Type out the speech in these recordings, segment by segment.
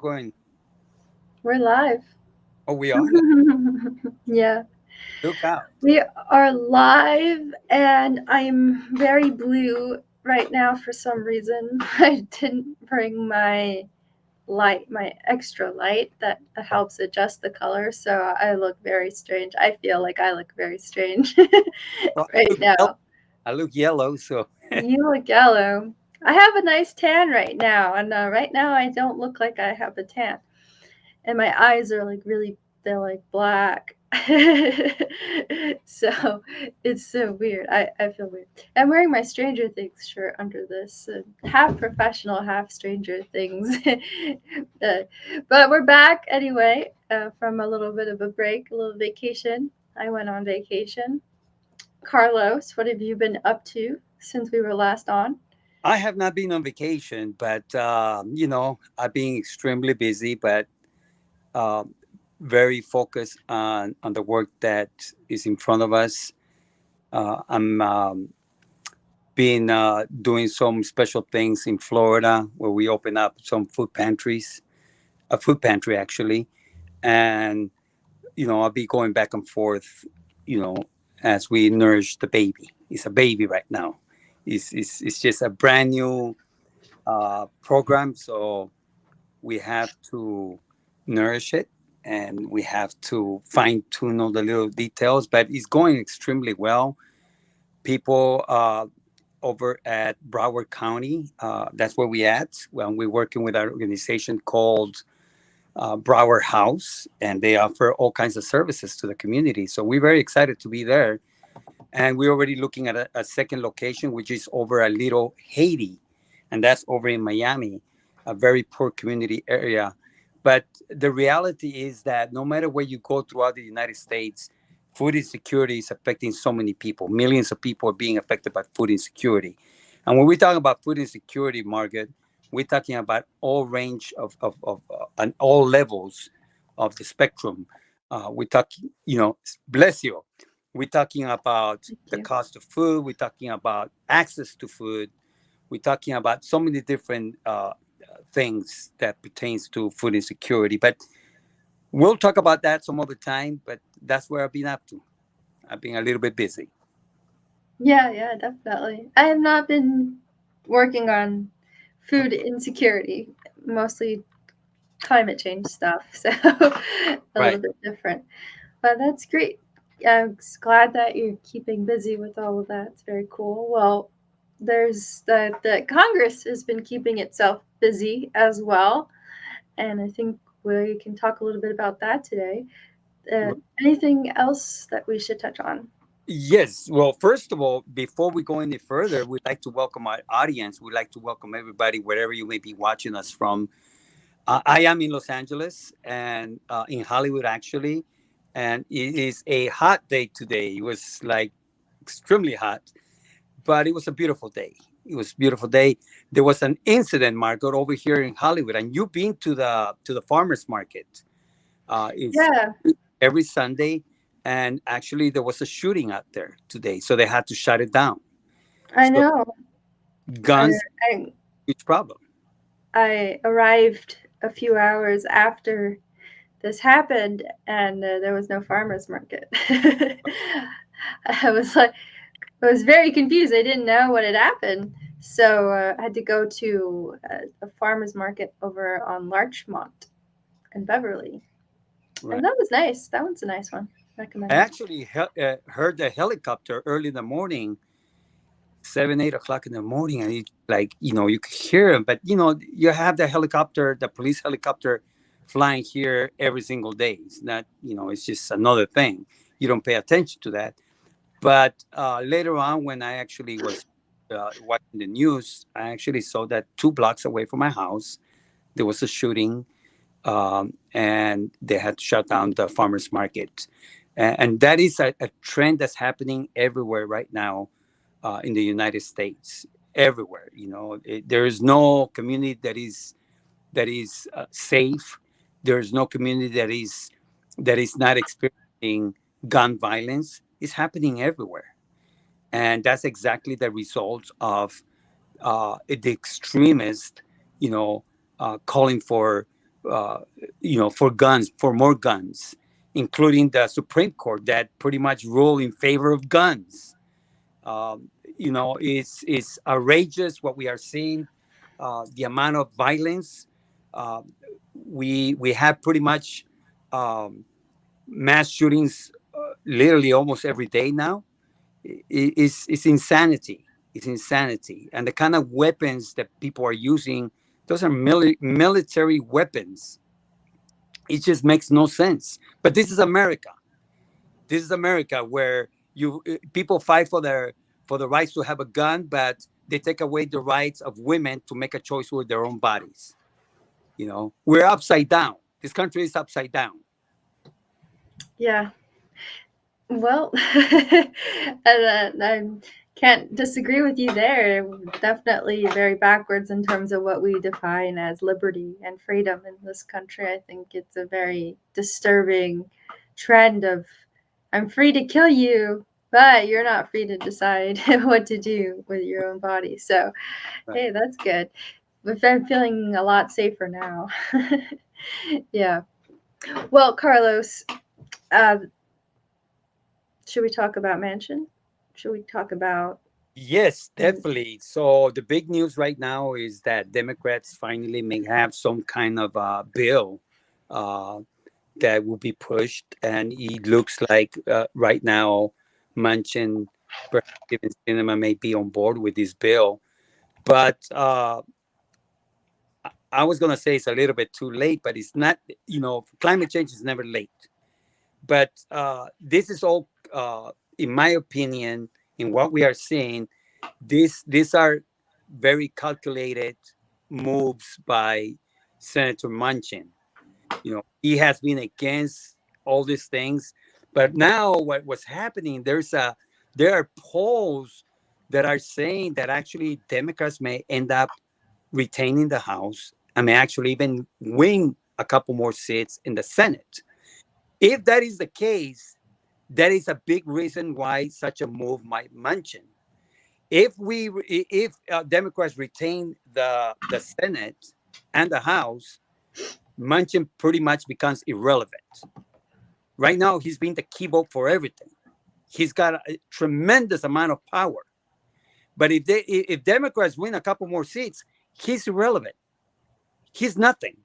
Going. We're live. Oh, we are live. Yeah, Look out. we are live, and I'm very blue right now for some reason. I didn't bring my extra light that helps adjust the color, so I look very strange. I feel like I look very strange Well, I right look yellow. now. I look yellow. So, You look yellow. I have a nice tan right now, and right now I don't look like I have a tan. And my eyes are like really, they're like black. So it's so weird. I feel weird. I'm wearing my Stranger Things shirt under this, half professional, half Stranger Things. But we're back anyway, from a little bit of a break, a little vacation. I went on vacation. Carlos, what have you been up to since we were last on? I have not been on vacation, but I've been extremely busy, but uh, very focused on the work that is in front of us. I'm been doing some special things in Florida where we open up some food pantries, a food pantry actually, and I'll be going back and forth, you know, as we nourish the baby. It's a baby right now. It's just a brand new program, so we have to nourish it and we have to fine tune all the little details. But it's going extremely well. People over at Broward County, that's where we at. When we're working with our organization called Brower House, and they offer all kinds of services to the community. So we're very excited to be there. And we're already looking at a second location, which is over a little Haiti, and that's over in Miami, a very poor community area. But the reality is that no matter where you go throughout the United States, food insecurity is affecting so many people. Millions of people are being affected by food insecurity. And when we talk about food insecurity, Margaret, we're talking about all range of and all levels of the spectrum. We're talking, bless you. We're talking about Thank the you. cost of food. We're talking about access to food. We're talking about so many different things that pertains to food insecurity. But we'll talk about that some other time. But that's where I've been up to. I've been a little bit busy. Yeah, yeah, definitely. I have not been working on food insecurity, mostly climate change stuff, so a little Right. bit different. But that's great. I'm glad that you're keeping busy with all of that. It's very cool. Well, there's the Congress has been keeping itself busy as well, and I think we can talk a little bit about that today. Anything else that we should touch on? Yes. Well, first of all, before we go any further, we'd like to welcome our audience. We'd like to welcome everybody wherever you may be watching us from. I am in Los Angeles and in Hollywood, actually. And it is a hot day today. It was like extremely hot, but it was a beautiful day. It was a beautiful day. There was an incident, Margot, over here in Hollywood, and you've been to the farmers market. It's Yeah, every Sunday, and actually there was a shooting out there today, so they had to shut it down. I So know. I, guns, I huge problem. I arrived a few hours after this happened, and there was no farmers market. I was like, I was very confused. I didn't know what had happened, so I had to go to a farmers market over on Larchmont in Beverly, and Right. that was nice. That one's a nice one. I Recommend it. actually heard the helicopter early in the morning, 7, 8 o'clock in the morning, and you could hear him, but you have the helicopter, the police helicopter, flying here every single day. It's not, it's just another thing. You don't pay attention to that. But later on, when I actually was watching the news, I actually saw that 2 blocks away from my house there was a shooting, and they had to shut down the farmers market. And that is a trend that's happening everywhere right now in the United States. Everywhere, there is no community that is safe. There is no community that is not experiencing gun violence. It's happening everywhere, and that's exactly the result of the extremist, calling for uh, for guns, for more guns, including the Supreme Court that pretty much ruled in favor of guns. It's outrageous what we are seeing, the amount of violence. Uh, we have pretty much um, mass shootings literally almost every day now. It's insanity. It's insanity, and the kind of weapons that people are using, those are military weapons. It just makes no sense. But this is America. This is America where you people fight for the rights to have a gun, but they take away the rights of women to make a choice with their own bodies. We're upside down. This country is upside down. Yeah. Well, I can't disagree with you there. Definitely very backwards in terms of what we define as liberty and freedom in this country. I think it's a very disturbing trend of I'm free to kill you, but you're not free to decide what to do with your own body. So, Right. hey, that's good. But I'm feeling a lot safer now. Yeah. Well, Carlos, uh, should we talk about Manchin? Should we talk about Yes, his? definitely. So the big news right now is that Democrats finally may have some kind of bill uh, that will be pushed, and it looks like right now Manchin, perhaps even Cinema, may be on board with this bill. But I was gonna say it's a little bit too late, but it's not. Climate change is never late. But this is all, in my opinion, in what we are seeing. These are very calculated moves by Senator Manchin. He has been against all these things, but now what's happening? There are polls that are saying that actually Democrats may end up retaining the House and may actually even win a couple more seats in the Senate. If that is the case, that is a big reason why such a move might mention. If Democrats retain the Senate and the House, Manchin pretty much becomes irrelevant. Right now, he's been the keyboard for everything. He's got a tremendous amount of power. But if Democrats win a couple more seats, he's irrelevant. He's nothing.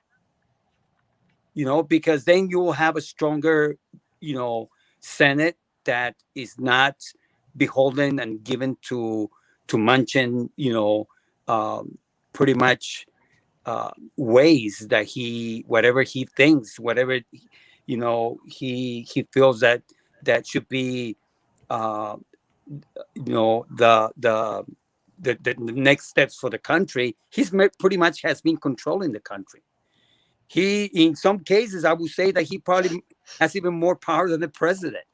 Because then you will have a stronger, you know, Senate that is not beholden and given to Manchin, pretty much ways that whatever he thinks, whatever he feels that should be, uh, the next steps for the country. Pretty much has been controlling the country. He, in some cases, I would say that he probably has even more power than the president.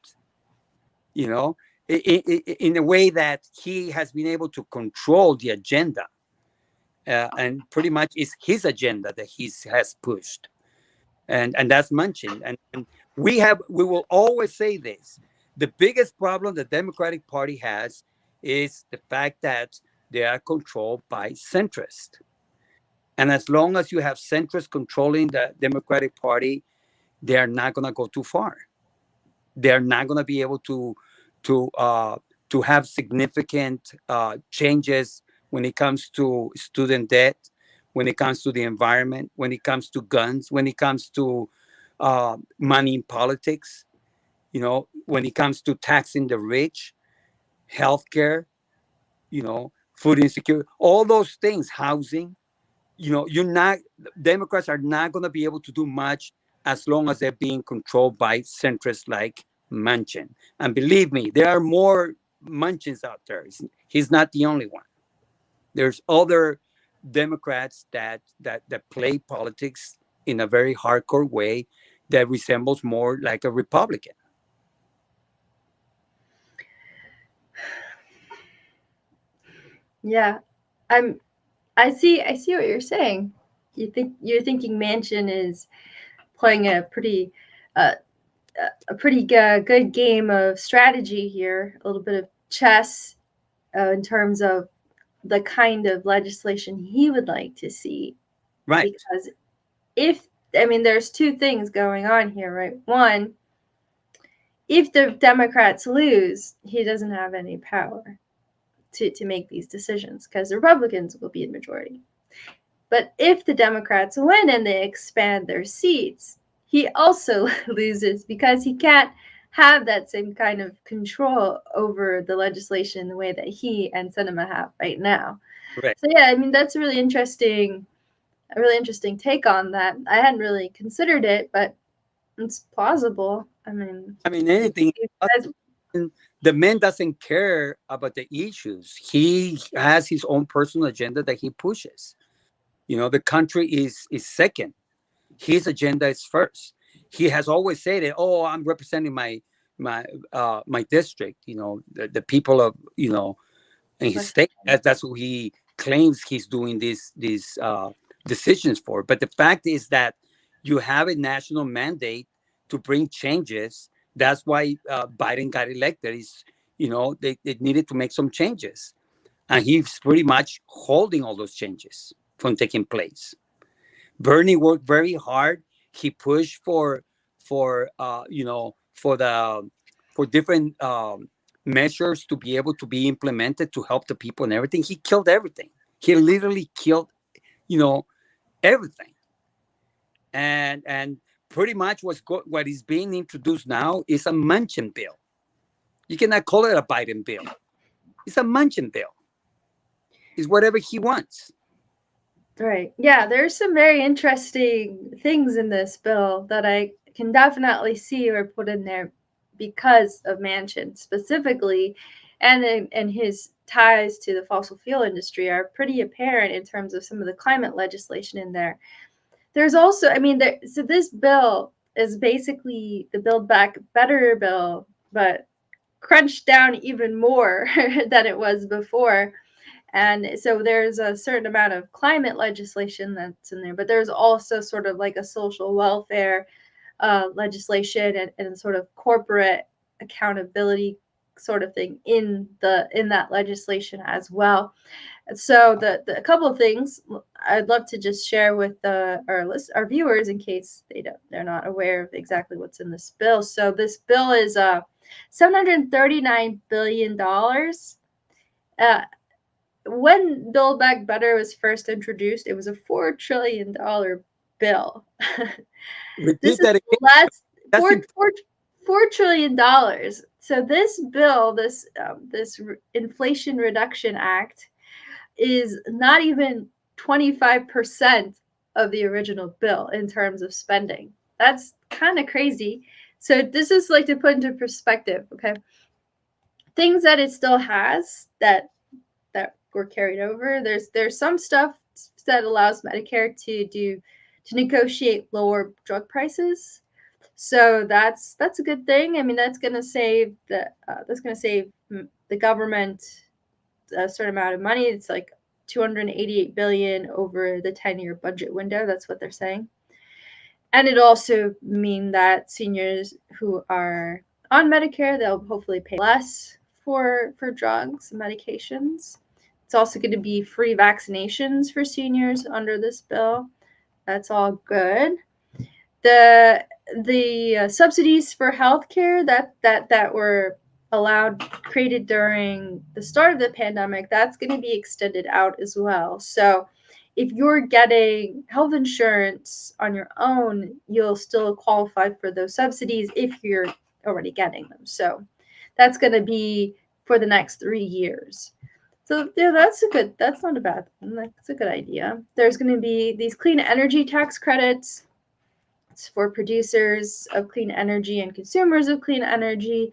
You know, in a way that he has been able to control the agenda, and pretty much is his agenda that he has pushed, and that's Manchin. And we will always say this: the biggest problem the Democratic Party has is the fact that they are controlled by centrists. And as long as you have centrists controlling the Democratic Party, they are not going to go too far. They're not going to be able to uh, to have significant changes when it comes to student debt, when it comes to the environment, when it comes to guns, when it comes to money in politics. When it comes to taxing the rich, healthcare, food insecurity, all those things, housing. You're not Democrats are not going to be able to do much as long as they're being controlled by centrists like Manchin. And believe me, there are more Manchins out there. He's not the only one. There's other Democrats that play politics in a very hardcore way that resembles more like a Republican. Yeah, I'm. I see what you're saying. You're thinking Mansion is playing uh, a pretty good game of strategy here, a little bit of chess in terms of the kind of legislation he would like to see. Right. Because if I mean, there's two things going on here, right? One, if the Democrats lose, he doesn't have any power to make these decisions because the Republicans will be in majority. But if the Democrats win and they expand their seats, he also loses because he can't have that same kind of control over the legislation the way that he and Sinema have right now. Correct. So yeah, I mean that's a really interesting take on that. I hadn't really considered it, but it's plausible. I mean, I mean, anything. guys, The man doesn't care about the issues. He has his own personal agenda that he pushes. The country is second. His agenda is first. He has always said it. Oh, I'm representing my district. The people of in his state. That's what he claims he's doing these decisions for. But the fact is that you have a national mandate to bring changes. That's why Biden got elected. They needed to make some changes, and he's pretty much holding all those changes from taking place. Bernie worked very hard. He pushed for different measures to be able to be implemented to help the people and everything. He killed everything. He literally killed you know everything. And pretty much what is being introduced now is a Manchin bill. You cannot call it a Biden bill. It's a Manchin bill. It's whatever he wants. right. Yeah, there's some very interesting things in this bill that I can definitely see were put in there because of Manchin specifically, and his ties to the fossil fuel industry are pretty apparent in terms of some of the climate legislation in there. There's also, I mean, so this bill is basically the Build Back Better bill, but crunched down even more than it was before. And so there's a certain amount of climate legislation that's in there, but there's also sort of like a social welfare legislation and sort of corporate accountability sort of thing in that legislation as well. And so the a couple of things I'd love to just share with our viewers in case they're not aware of exactly what's in this bill. So this bill is $739 billion. Uh, when Build Back Better was first introduced, it was a $4 trillion bill. This Repeat is that again. less That's four important. four $4 trillion. So this bill, this Inflation Reduction Act, is not even 25% of the original bill in terms of spending. That's kind of crazy. So this is like to put into perspective, okay? Things that it still has that were carried over. There's some stuff that allows Medicare to negotiate lower drug prices. So that's a good thing. I mean, that's going to save the government a certain amount of money. It's like 288 billion over the 10-year budget window. That's what they're saying. And it also mean that seniors who are on Medicare, they'll hopefully pay less for drugs and medications. It's also going to be free vaccinations for seniors under this bill. That's all good. The subsidies for healthcare that were allowed created during the start of the pandemic, that's going to be extended out as well. So if you're getting health insurance on your own, you'll still qualify for those subsidies if you're already getting them. So that's going to be for the next 3 years. So yeah, that's not a bad thing. That's a good idea. There's going to be these clean energy tax credits for producers of clean energy and consumers of clean energy.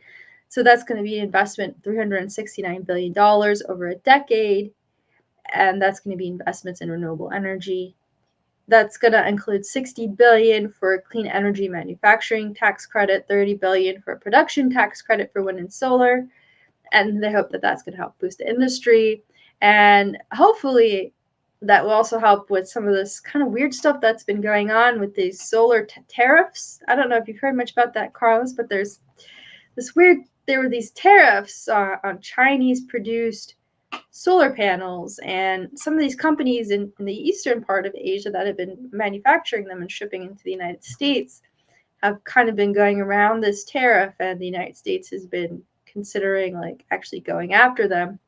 So that's going to be investment $369 billion over a decade. And that's going to be investments in renewable energy. That's going to include 60 billion for clean energy manufacturing tax credit, 30 billion for production tax credit for wind and solar. And they hope that that's going to help boost the industry. And hopefully that will also help with some of this kind of weird stuff that's been going on with these solar tariffs. I don't know if you've heard much about that, Carlos, but there were these tariffs on Chinese produced solar panels, and some of these companies in the eastern part of Asia that have been manufacturing them and shipping into the United States have kind of been going around this tariff, and the United States has been considering like actually going after them.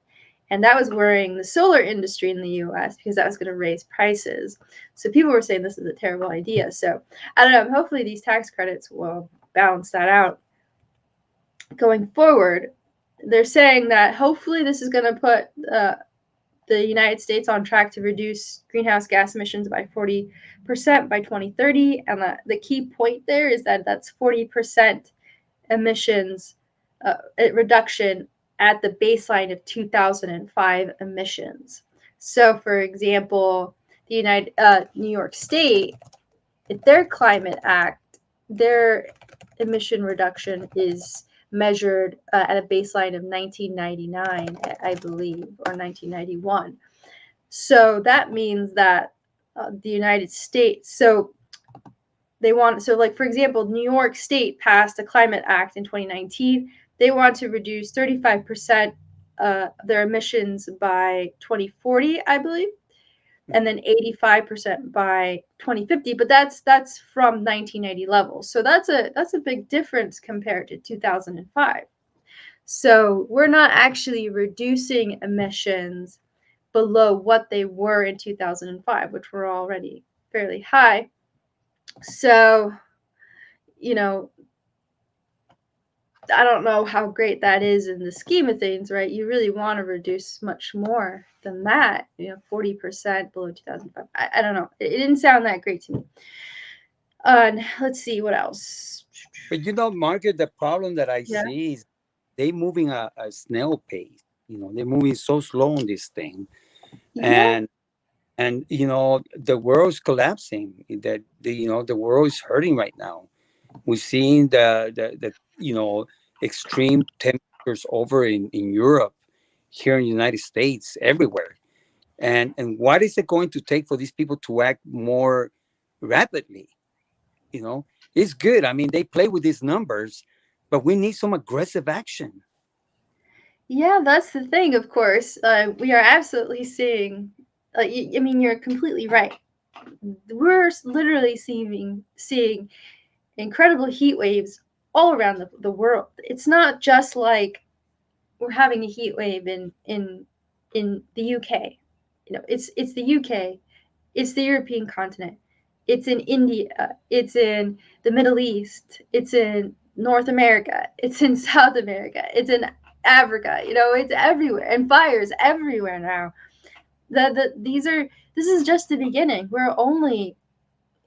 And that was worrying the solar industry in the US because that was going to raise prices. So people were saying this is a terrible idea. So I don't know, hopefully these tax credits will balance that out going forward. They're saying that hopefully this is going to put the United States on track to reduce greenhouse gas emissions by 40% by 2030. And the key point there is that that's 40% emissions reduction at the baseline of 2005 emissions. So, for example, the New York State, their climate act, their emission reduction is measured at a baseline of 1999, I believe, or 1991. So that means that the United States, so they want, so like for example, New York State passed a climate act in 2019. They want to reduce 35% their emissions by 2040, I believe, and then 85% by 2050. But that's from 1990 levels. So that's a big difference compared to 2005. So we're not actually reducing emissions below what they were in 2005, which were already fairly high. So, you know, I don't know how great that is in the scheme of things, right? You really want to reduce much more than that, 40% below 2005. I don't know. It didn't sound that great to me. Let's see what else. But Margaret, the problem that I Yeah. see is they moving a snail pace. They're moving so slow on this thing, Yeah. and the world's collapsing. That the world is hurting right now. We're seeing the extreme temperatures over in Europe, here in the United States, everywhere. And what is it going to take for these people to act more rapidly? You know, it's good. I mean, they play with these numbers, but we need some aggressive action. Yeah, that's the thing, of course. We are absolutely seeing, I mean, you're completely right. We're literally seeing incredible heat waves all around the world. It's not just like we're having a heat wave in the UK. It's the UK, it's the European continent, it's in India, it's in the Middle East, it's in North America, it's in South America, it's in Africa. It's everywhere, and fires everywhere now. This is just the beginning. We're only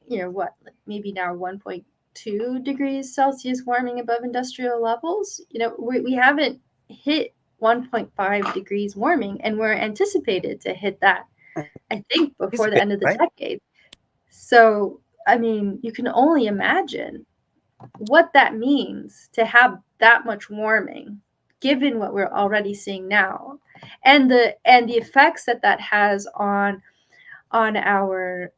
what, maybe now 1.2 degrees Celsius warming above industrial levels. We haven't hit 1.5 degrees warming, and we're anticipated to hit that, I think, It's before the big, end of the right? decade. So, I mean, you can only imagine what that means to have that much warming, given what we're already seeing now, and the effects that has on our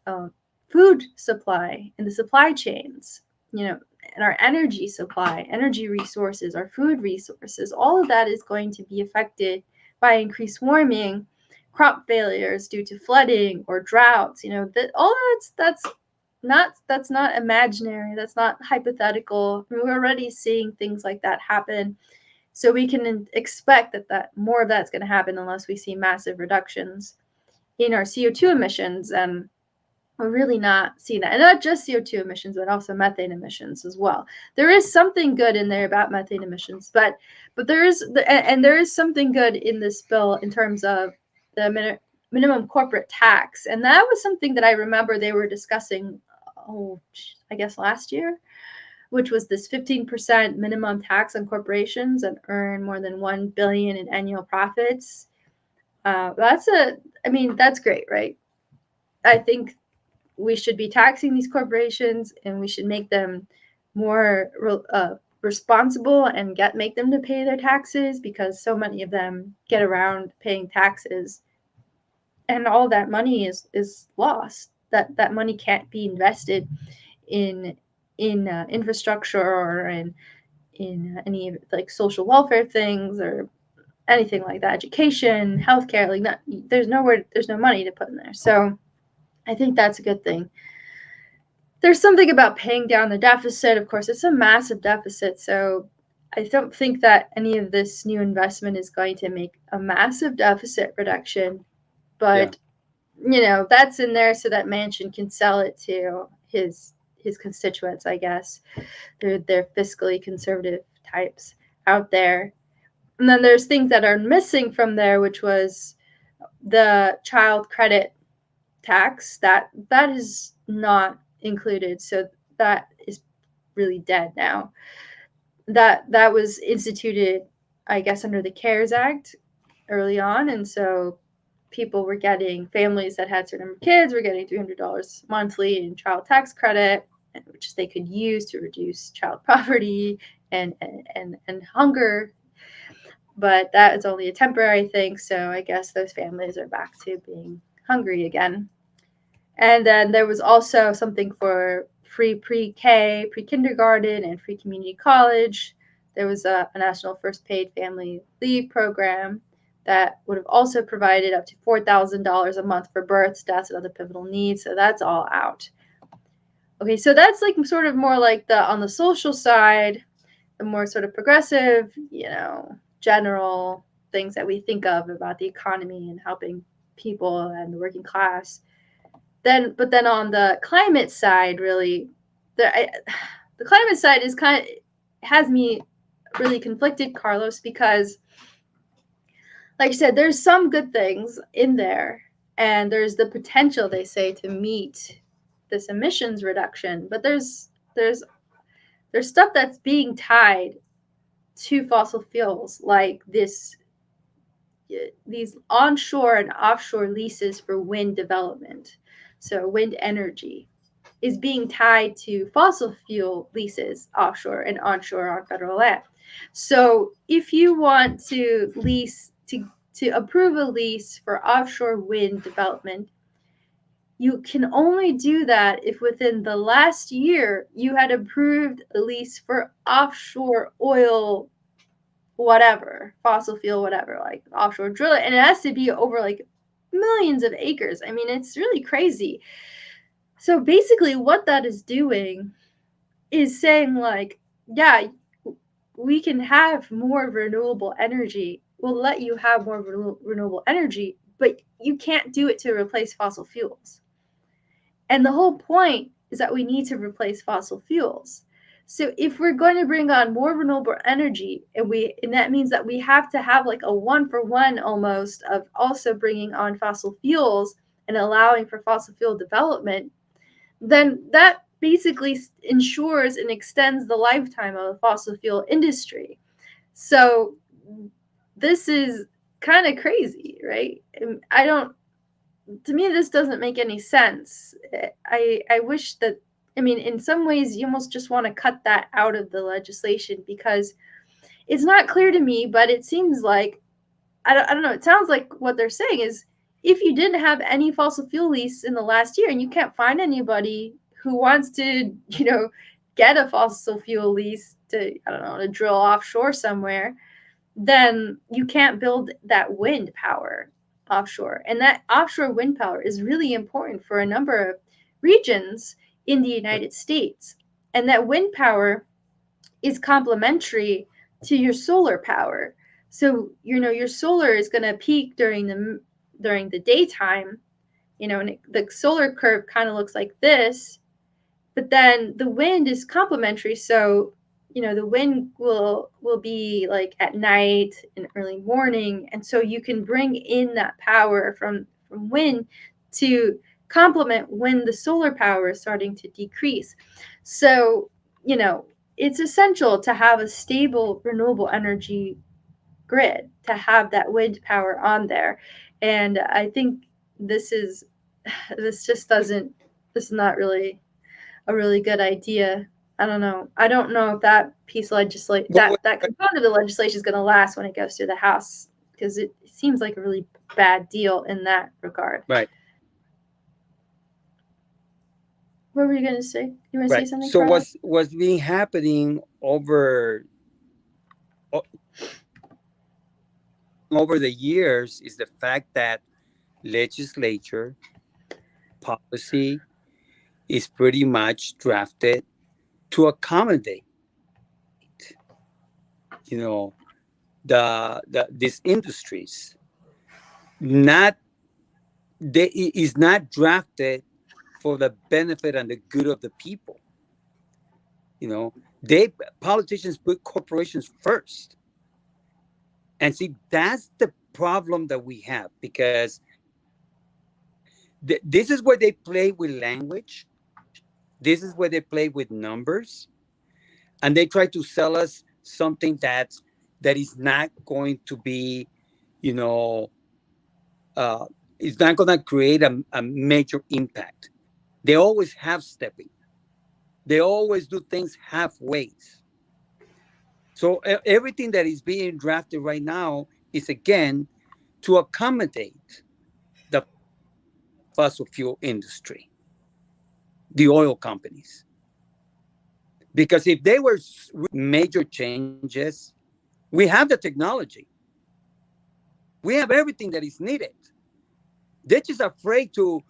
food supply and the supply chains, and our energy supply, energy resources, our food resources. All of that is going to be affected by increased warming, crop failures due to flooding or droughts. That all that's not imaginary. That's not hypothetical. I mean, we're already seeing things like that happen. So we can expect that more of that's going to happen unless we see massive reductions in our CO2 emissions. And we're really not seeing that. And not just CO2 emissions, but also methane emissions as well. There is something good in there about methane emissions, but there is something good in this bill in terms of the minimum corporate tax. And that was something that I remember they were discussing, oh, I guess last year, which was this 15% minimum tax on corporations that earn more than 1 billion in annual profits. I mean, that's great, right? I think we should be taxing these corporations, and we should make them more responsible and make them to pay their taxes, because so many of them get around paying taxes, and all that money is lost. That money can't be invested in infrastructure or in any like social welfare things, or anything like that. Education, healthcare, like not, there's no money to put in there. So I think that's a good thing. There's something about paying down the deficit. Of course, it's a massive deficit, so I don't think that any of this new investment is going to make a massive deficit reduction. Yeah. But that's in there so that Manchin can sell it to his constituents, I guess. They're fiscally conservative types out there. And then there's things that are missing from there, which was the child credit tax. That is not included. So that is really dead now. That was instituted, I guess, under the CARES Act early on, and so people were getting, families that had a certain number of kids were getting $300 monthly in child tax credit, which they could use to reduce child poverty and hunger. But that is only a temporary thing, so I guess those families are back to being hungry again. And then there was also something for free pre-K, pre-kindergarten, and free community college. There was a national first paid family leave program that would have also provided up to $4,000 a month for births, deaths, and other pivotal needs. So that's all out. Okay, so that's like sort of more like the on the social side, the more sort of progressive, general things that we think of about the economy and helping people and the working class. But then on the climate side, really, the climate side is kind of has me really conflicted, Carlos, because like I said, there's some good things in there, and there's the potential, they say, to meet this emissions reduction, but there's stuff that's being tied to fossil fuels, like these onshore and offshore leases for wind development, so wind energy is being tied to fossil fuel leases offshore and onshore on federal land. So if you want to lease to approve a lease for offshore wind development, you can only do that if within the last year you had approved a lease for offshore oil, whatever, fossil fuel, whatever, like offshore drilling, and it has to be over like millions of acres. I mean, it's really crazy. So basically, what that is doing is saying, like, yeah, we can have more renewable energy. We'll let you have more renewable energy, but you can't do it to replace fossil fuels. And the whole point is that we need to replace fossil fuels. So if we're going to bring on more renewable energy, and that means that we have to have like a one for one almost of also bringing on fossil fuels and allowing for fossil fuel development, then that basically ensures and extends the lifetime of the fossil fuel industry. So this is kind of crazy, right? I don't, to me, this doesn't make any sense. I wish that, I mean, in some ways, you almost just want to cut that out of the legislation because it's not clear to me, but it seems like, I don't know, it sounds like what they're saying is if you didn't have any fossil fuel lease in the last year and you can't find anybody who wants to, get a fossil fuel lease to, I don't know, to drill offshore somewhere, then you can't build that wind power offshore. And that offshore wind power is really important for a number of regions in the United States. And that wind power is complementary to your solar power. So, your solar is going to peak during the daytime, and the solar curve kind of looks like this, but then the wind is complementary. So, the wind will be like at night and early morning, and so you can bring in that power from wind to complement when the solar power is starting to decrease. So, it's essential to have a stable renewable energy grid, to have that wind power on there. And I think this is this just doesn't this is not really a really good idea. I don't know. I don't know if that piece of legislation, What, that component of the legislation is going to last when it goes through the House, because it seems like a really bad deal in that regard. right, What were you going to say? You want to say right. something, So Carla? what's been happening over over the years is the fact that legislature policy is pretty much drafted to accommodate, you know, these industries. Not they is not drafted for the benefit and the good of the people. You know, they politicians put corporations first, and see that's the problem that we have because this is where they play with language. This is where they play with numbers, and they try to sell us something that is not going to be, you know, uh, it's not going to create a major impact. They always have stepping. They always do things halfway. So everything that is being drafted right now is again to accommodate the fossil fuel industry, the oil companies. Because if they were major changes, we have the technology, we have everything that is needed. They're just afraid to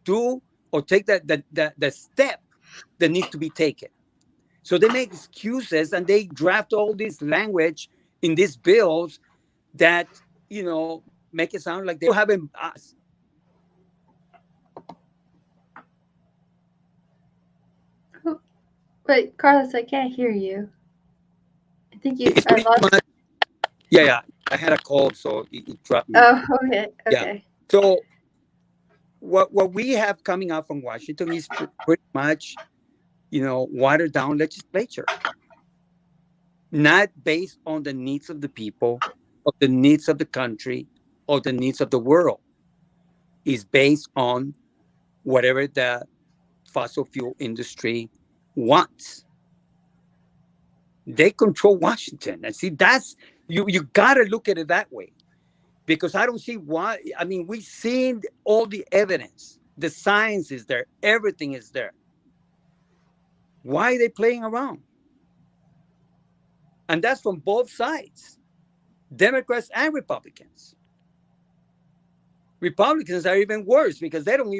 do or take the step that needs to be taken. So they make excuses and they draft all this language in these bills that make it sound like they haven't us. Oh, wait, Carlos, I can't hear you. I think It's I pretty lost. much yeah. I had a cold, so it dropped me. Oh, okay, Yeah. okay. So what we have coming out from Washington is pretty much watered down legislature, not based on the needs of the people, of the needs of the country, or the needs of the world. Is based on whatever the fossil fuel industry wants. They control Washington. And see, that's you gotta look at it that way. Because I don't see why. I mean, we've seen all the evidence. The science is there, everything is there. Why are they playing around? And that's from both sides, Democrats and Republicans. Republicans are even worse because they don't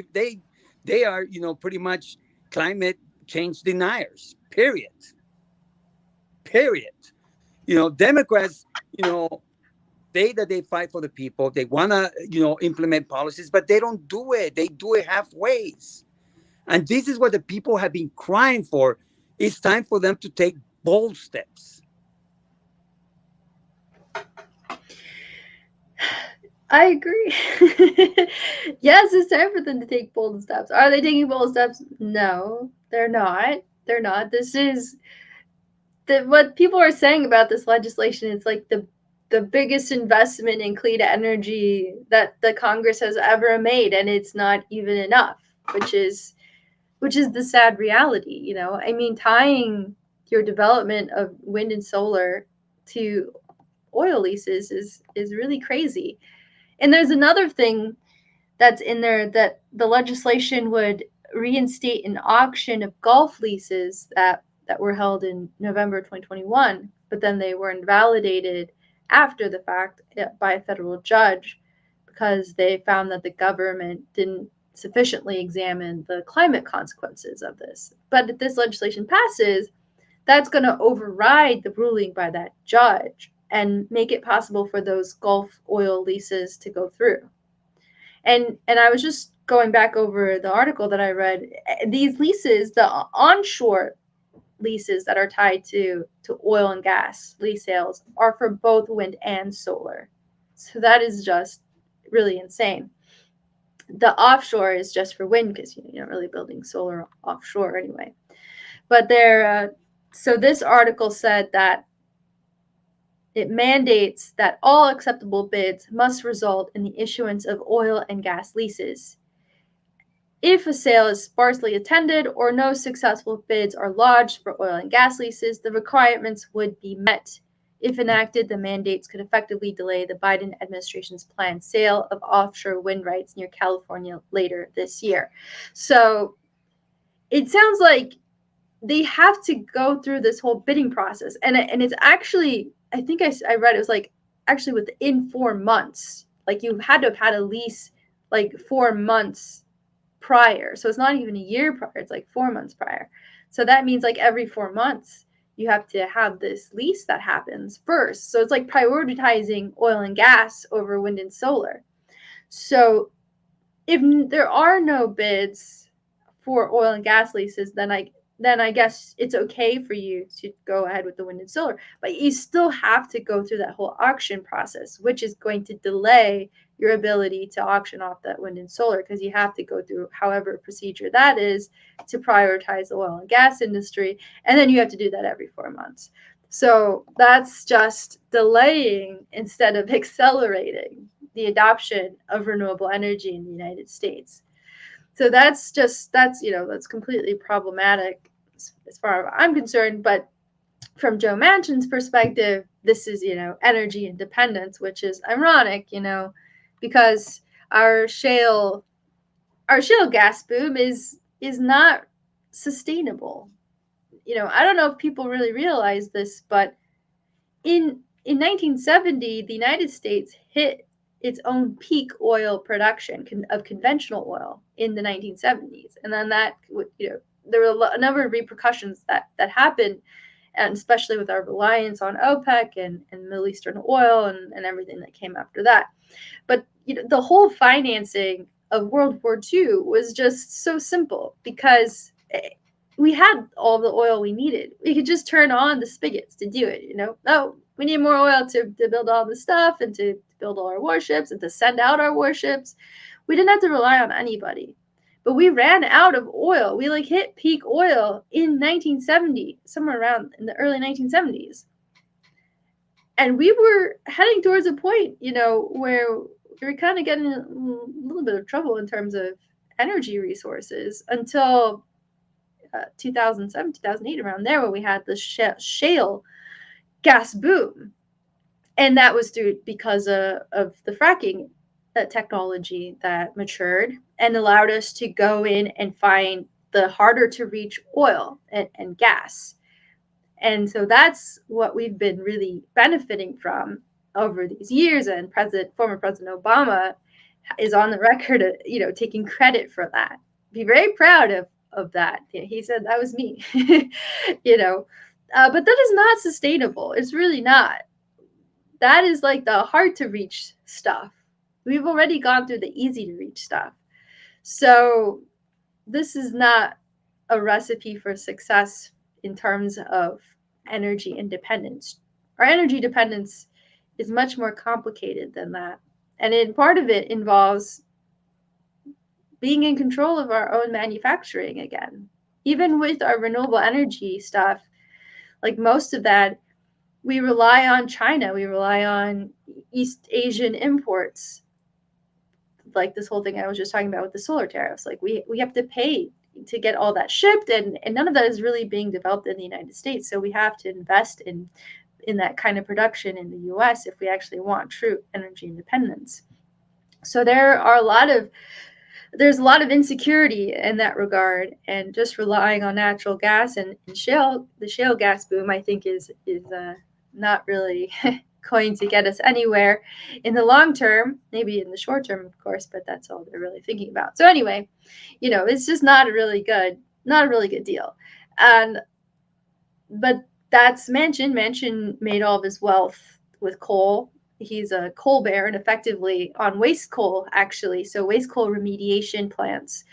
they are pretty much climate change deniers. Period. Democrats, say that they fight for the people. They want to, implement policies, but they don't do it. They do it halfway. And this is what the people have been crying for. It's time for them to take bold steps. I agree. Yes, it's time for them to take bold steps. Are they taking bold steps? No, they're not. They're not. This is what people are saying about this legislation. It's like the biggest investment in clean energy that the Congress has ever made, and it's not even enough, which is the sad reality. I mean, tying your development of wind and solar to oil leases is really crazy. And there's another thing that's in there, that the legislation would reinstate an auction of golf leases that were held in November 2021, but then they were invalidated after the fact by a federal judge because they found that the government didn't sufficiently examine the climate consequences of this. But if this legislation passes, that's going to override the ruling by that judge and make it possible for those Gulf oil leases to go through. And I was just going back over the article that I read. These leases, the onshore leases that are tied to oil and gas lease sales, are for both wind and solar. So that is just really insane. The offshore is just for wind because you're not really building solar offshore anyway. But so this article said that it mandates that all acceptable bids must result in the issuance of oil and gas leases. If a sale is sparsely attended or no successful bids are lodged for oil and gas leases, the requirements would be met. If enacted, the mandates could effectively delay the Biden administration's planned sale of offshore wind rights near California later this year. So it sounds like they have to go through this whole bidding process. And it's actually, I think I read it was like actually within 4 months. Like you had to have had a lease like 4 months prior. So it's not even a year prior, it's like 4 months prior. So that means like every 4 months you have to have this lease that happens first. So it's like prioritizing oil and gas over wind and solar. So if there are no bids for oil and gas leases, then I guess it's okay for you to go ahead with the wind and solar. But you still have to go through that whole auction process, which is going to delay your ability to auction off that wind and solar, because you have to go through however procedure that is to prioritize the oil and gas industry, and then you have to do that every 4 months. So that's just delaying instead of accelerating the adoption of renewable energy in the United States. So that's completely problematic as far as I'm concerned. But from Joe Manchin's perspective, this is, energy independence, which is ironic, because our shale our shale gas boom is not sustainable. I don't know if people really realize this, but in 1970, the United States hit its own peak oil production of conventional oil in the 1970s, and then there were a number of repercussions that happened, and especially with our reliance on OPEC and Middle Eastern oil and everything that came after that. But the whole financing of World War II was just so simple because we had all the oil we needed. We could just turn on the spigots to do it. Oh, we need more oil to build all the stuff and to build all our warships and to send out our warships. We didn't have to rely on anybody. But we ran out of oil. We hit peak oil in 1970, somewhere around in the early 1970s. And we were heading towards a point, where we were kind of getting a little bit of trouble in terms of energy resources until 2007, 2008, around there, where we had the shale gas boom. And that was because of the fracking technology that matured and allowed us to go in and find the harder to reach oil and gas. And so that's what we've been really benefiting from over these years. And former President Obama is on the record, taking credit for that. Be very proud of that. He said that was me, but that is not sustainable. It's really not. That is like the hard to reach stuff. We've already gone through the easy to reach stuff. So this is not a recipe for success in terms of energy independence. Our energy dependence is much more complicated than that. And part of it involves being in control of our own manufacturing again. Even with our renewable energy stuff, like most of that, we rely on China, we rely on East Asian imports. Like this whole thing I was just talking about with the solar tariffs. Like we have to pay to get all that shipped, and none of that is really being developed in the United States. So we have to invest in that kind of production in the US if we actually want true energy independence. So there's a lot of insecurity in that regard, and just relying on natural gas and the shale gas boom, I think is not really going to get us anywhere in the long term. Maybe in the short term, of course, but that's all they're really thinking about. So anyway, it's just not a really good deal. But that's Manchin. Manchin made all of his wealth with coal. He's a coal baron, effectively, on waste coal, actually. So waste coal remediation plants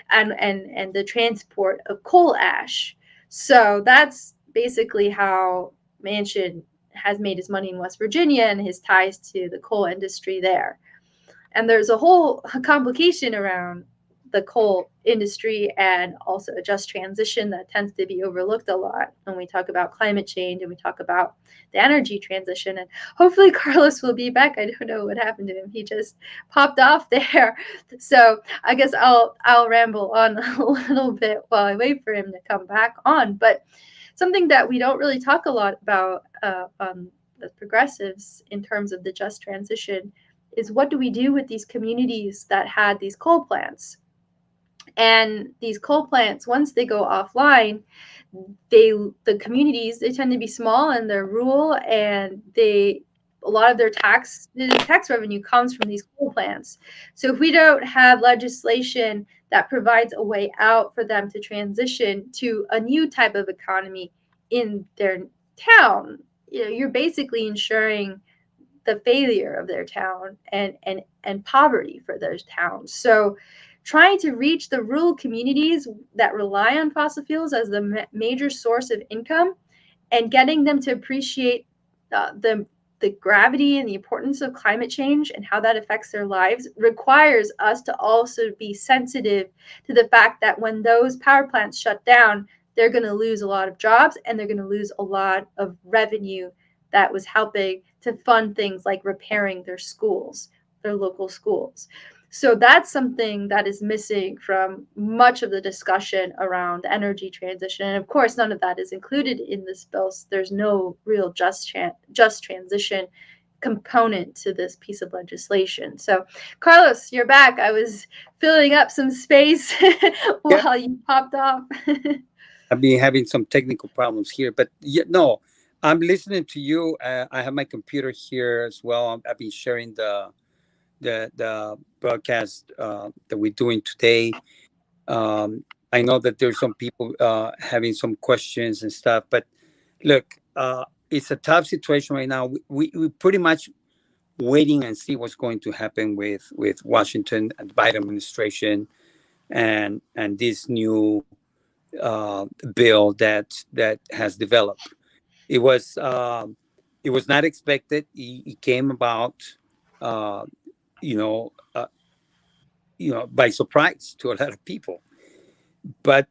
and the transport of coal ash. So that's basically how Manchin has made his money in West Virginia and his ties to the coal industry there. And there's a whole complication around the coal industry and also a just transition that tends to be overlooked a lot when we talk about climate change and we talk about the energy transition. And hopefully Carlos will be back. I don't know what happened to him. He just popped off there. So I guess I'll ramble on a little bit while I wait for him to come back on. But something that we don't really talk a lot about on the progressives in terms of the just transition is, what do we do with these communities that had these coal plants? And these coal plants, once they go offline, the communities, they tend to be small and they're rural, and they a lot of their tax revenue comes from these coal plants. So if we don't have legislation that provides a way out for them to transition to a new type of economy in their town, you're basically ensuring the failure of their town and poverty for those towns. So trying to reach the rural communities that rely on fossil fuels as the major source of income and getting them to appreciate the gravity and the importance of climate change and how that affects their lives requires us to also be sensitive to the fact that when those power plants shut down, they're going to lose a lot of jobs and they're going to lose a lot of revenue that was helping to fund things like repairing their schools, their local schools. So that's something that is missing from much of the discussion around energy transition. And of course, none of that is included in this bill. So there's no real just transition component to this piece of legislation. So, Carlos, you're back. I was filling up some space Yeah, while you popped off. I've been having some technical problems here, but yeah, no, I'm listening to you. I have my computer here as well. I've been sharing the broadcast that we're doing today. I know that there's some people having some questions and stuff, but look, it's a tough situation right now. We pretty much waiting and see what's going to happen with Washington and Biden administration and this new bill that has developed. It was it was not expected. It came about, uh, you know, uh, by surprise to a lot of people. But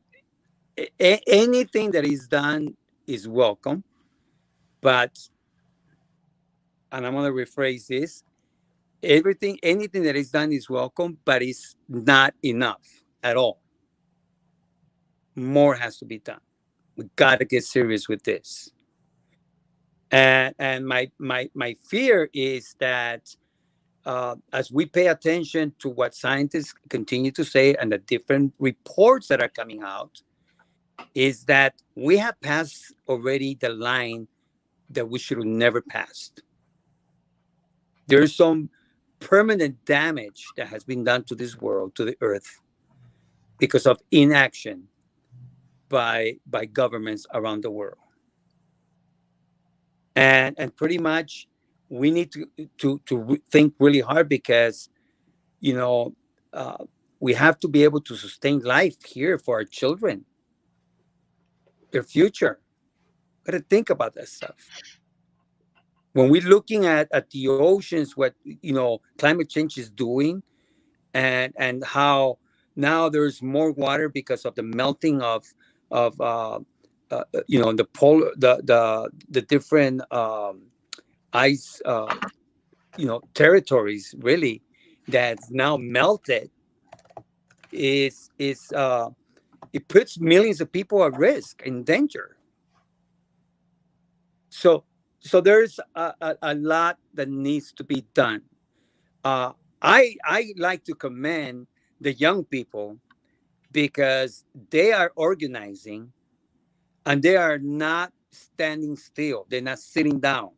anything that is done is welcome. But and I'm going to rephrase this: anything that is done is welcome, but it's not enough at all. More has to be done. We got to get serious with this. And my fear is that as we pay attention to what scientists continue to say and the different reports that are coming out, is that we have passed already the line that we should have never passed. There's some permanent damage that has been done to this world, to the earth, because of inaction by governments around the world. And pretty much we need to think really hard because you know uh, we have to be able to sustain life here for our children, their future. Got to think about that stuff. When we're looking at the oceans, what climate change is doing, and how now there's more water because of the melting of the polar the different ice territories really that's now melted is it puts millions of people at risk in danger. So so there's a lot that needs to be done. I like to commend the young people because they are organizing and they are not standing still. They're not sitting down.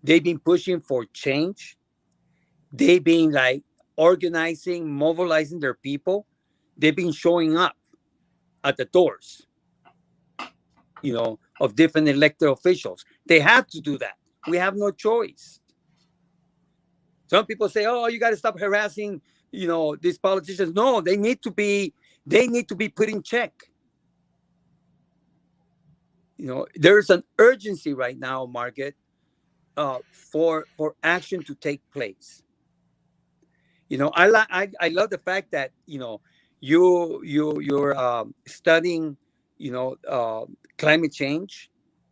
They've been pushing for change. They've been like organizing, mobilizing their people. They've been showing up at the doors, of different elected officials. They have to do that. We have no choice. Some people say, "Oh, you got to stop harassing, these politicians." No, they need to be put in check. There's an urgency right now, Margaret, for action to take place. I love the fact that you're studying climate change.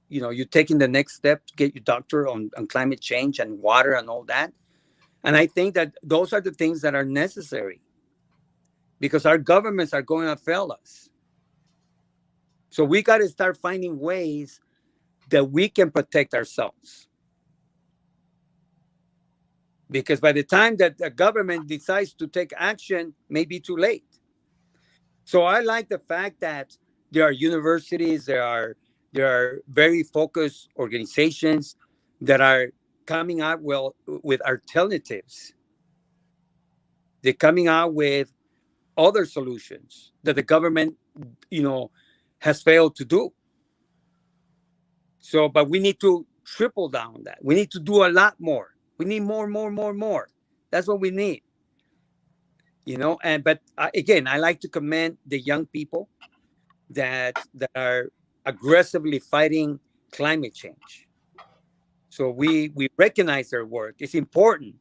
You're taking the next step to get your doctor on climate change and water and all that. And I think that those are the things that are necessary because our governments are going to fail us. So we got to start finding ways that we can protect ourselves. Because by the time that the government decides to take action, may be too late. So I like the fact that there are universities, there are very focused organizations that are coming out well with alternatives. They're coming out with other solutions that the government, you know, has failed to do. So, but we need to triple down on that. We need to do a lot more. We need more, more, more, more. That's what we need, you know. And but again, I like to commend the young people that are aggressively fighting climate change. So we recognize their work. It's important,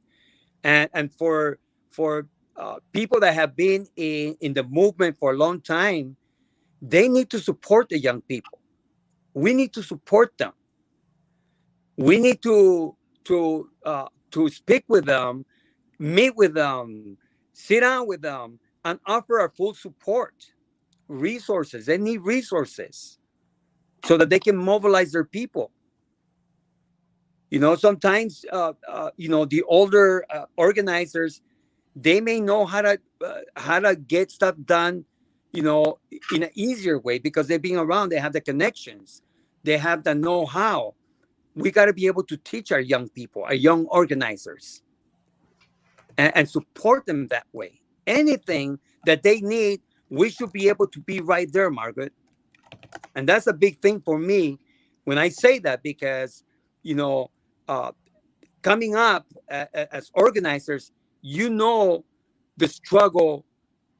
and for people that have been in the movement for a long time, they need to support the young people. We need to support them. We need to speak with them, meet with them, sit down with them, and offer our full support. Resources. They need resources so that they can mobilize their people. You know, sometimes you know, the older organizers, they may know how to get stuff done, you know, in an easier way because they've been around. They have the connections, they have the know-how. We got to be able to teach our young people, our young organizers, and support them that way. Anything that they need, we should be able to be right there, Margaret. And that's a big thing for me when I say that because, you know, uh, coming up as organizers, you know, the struggle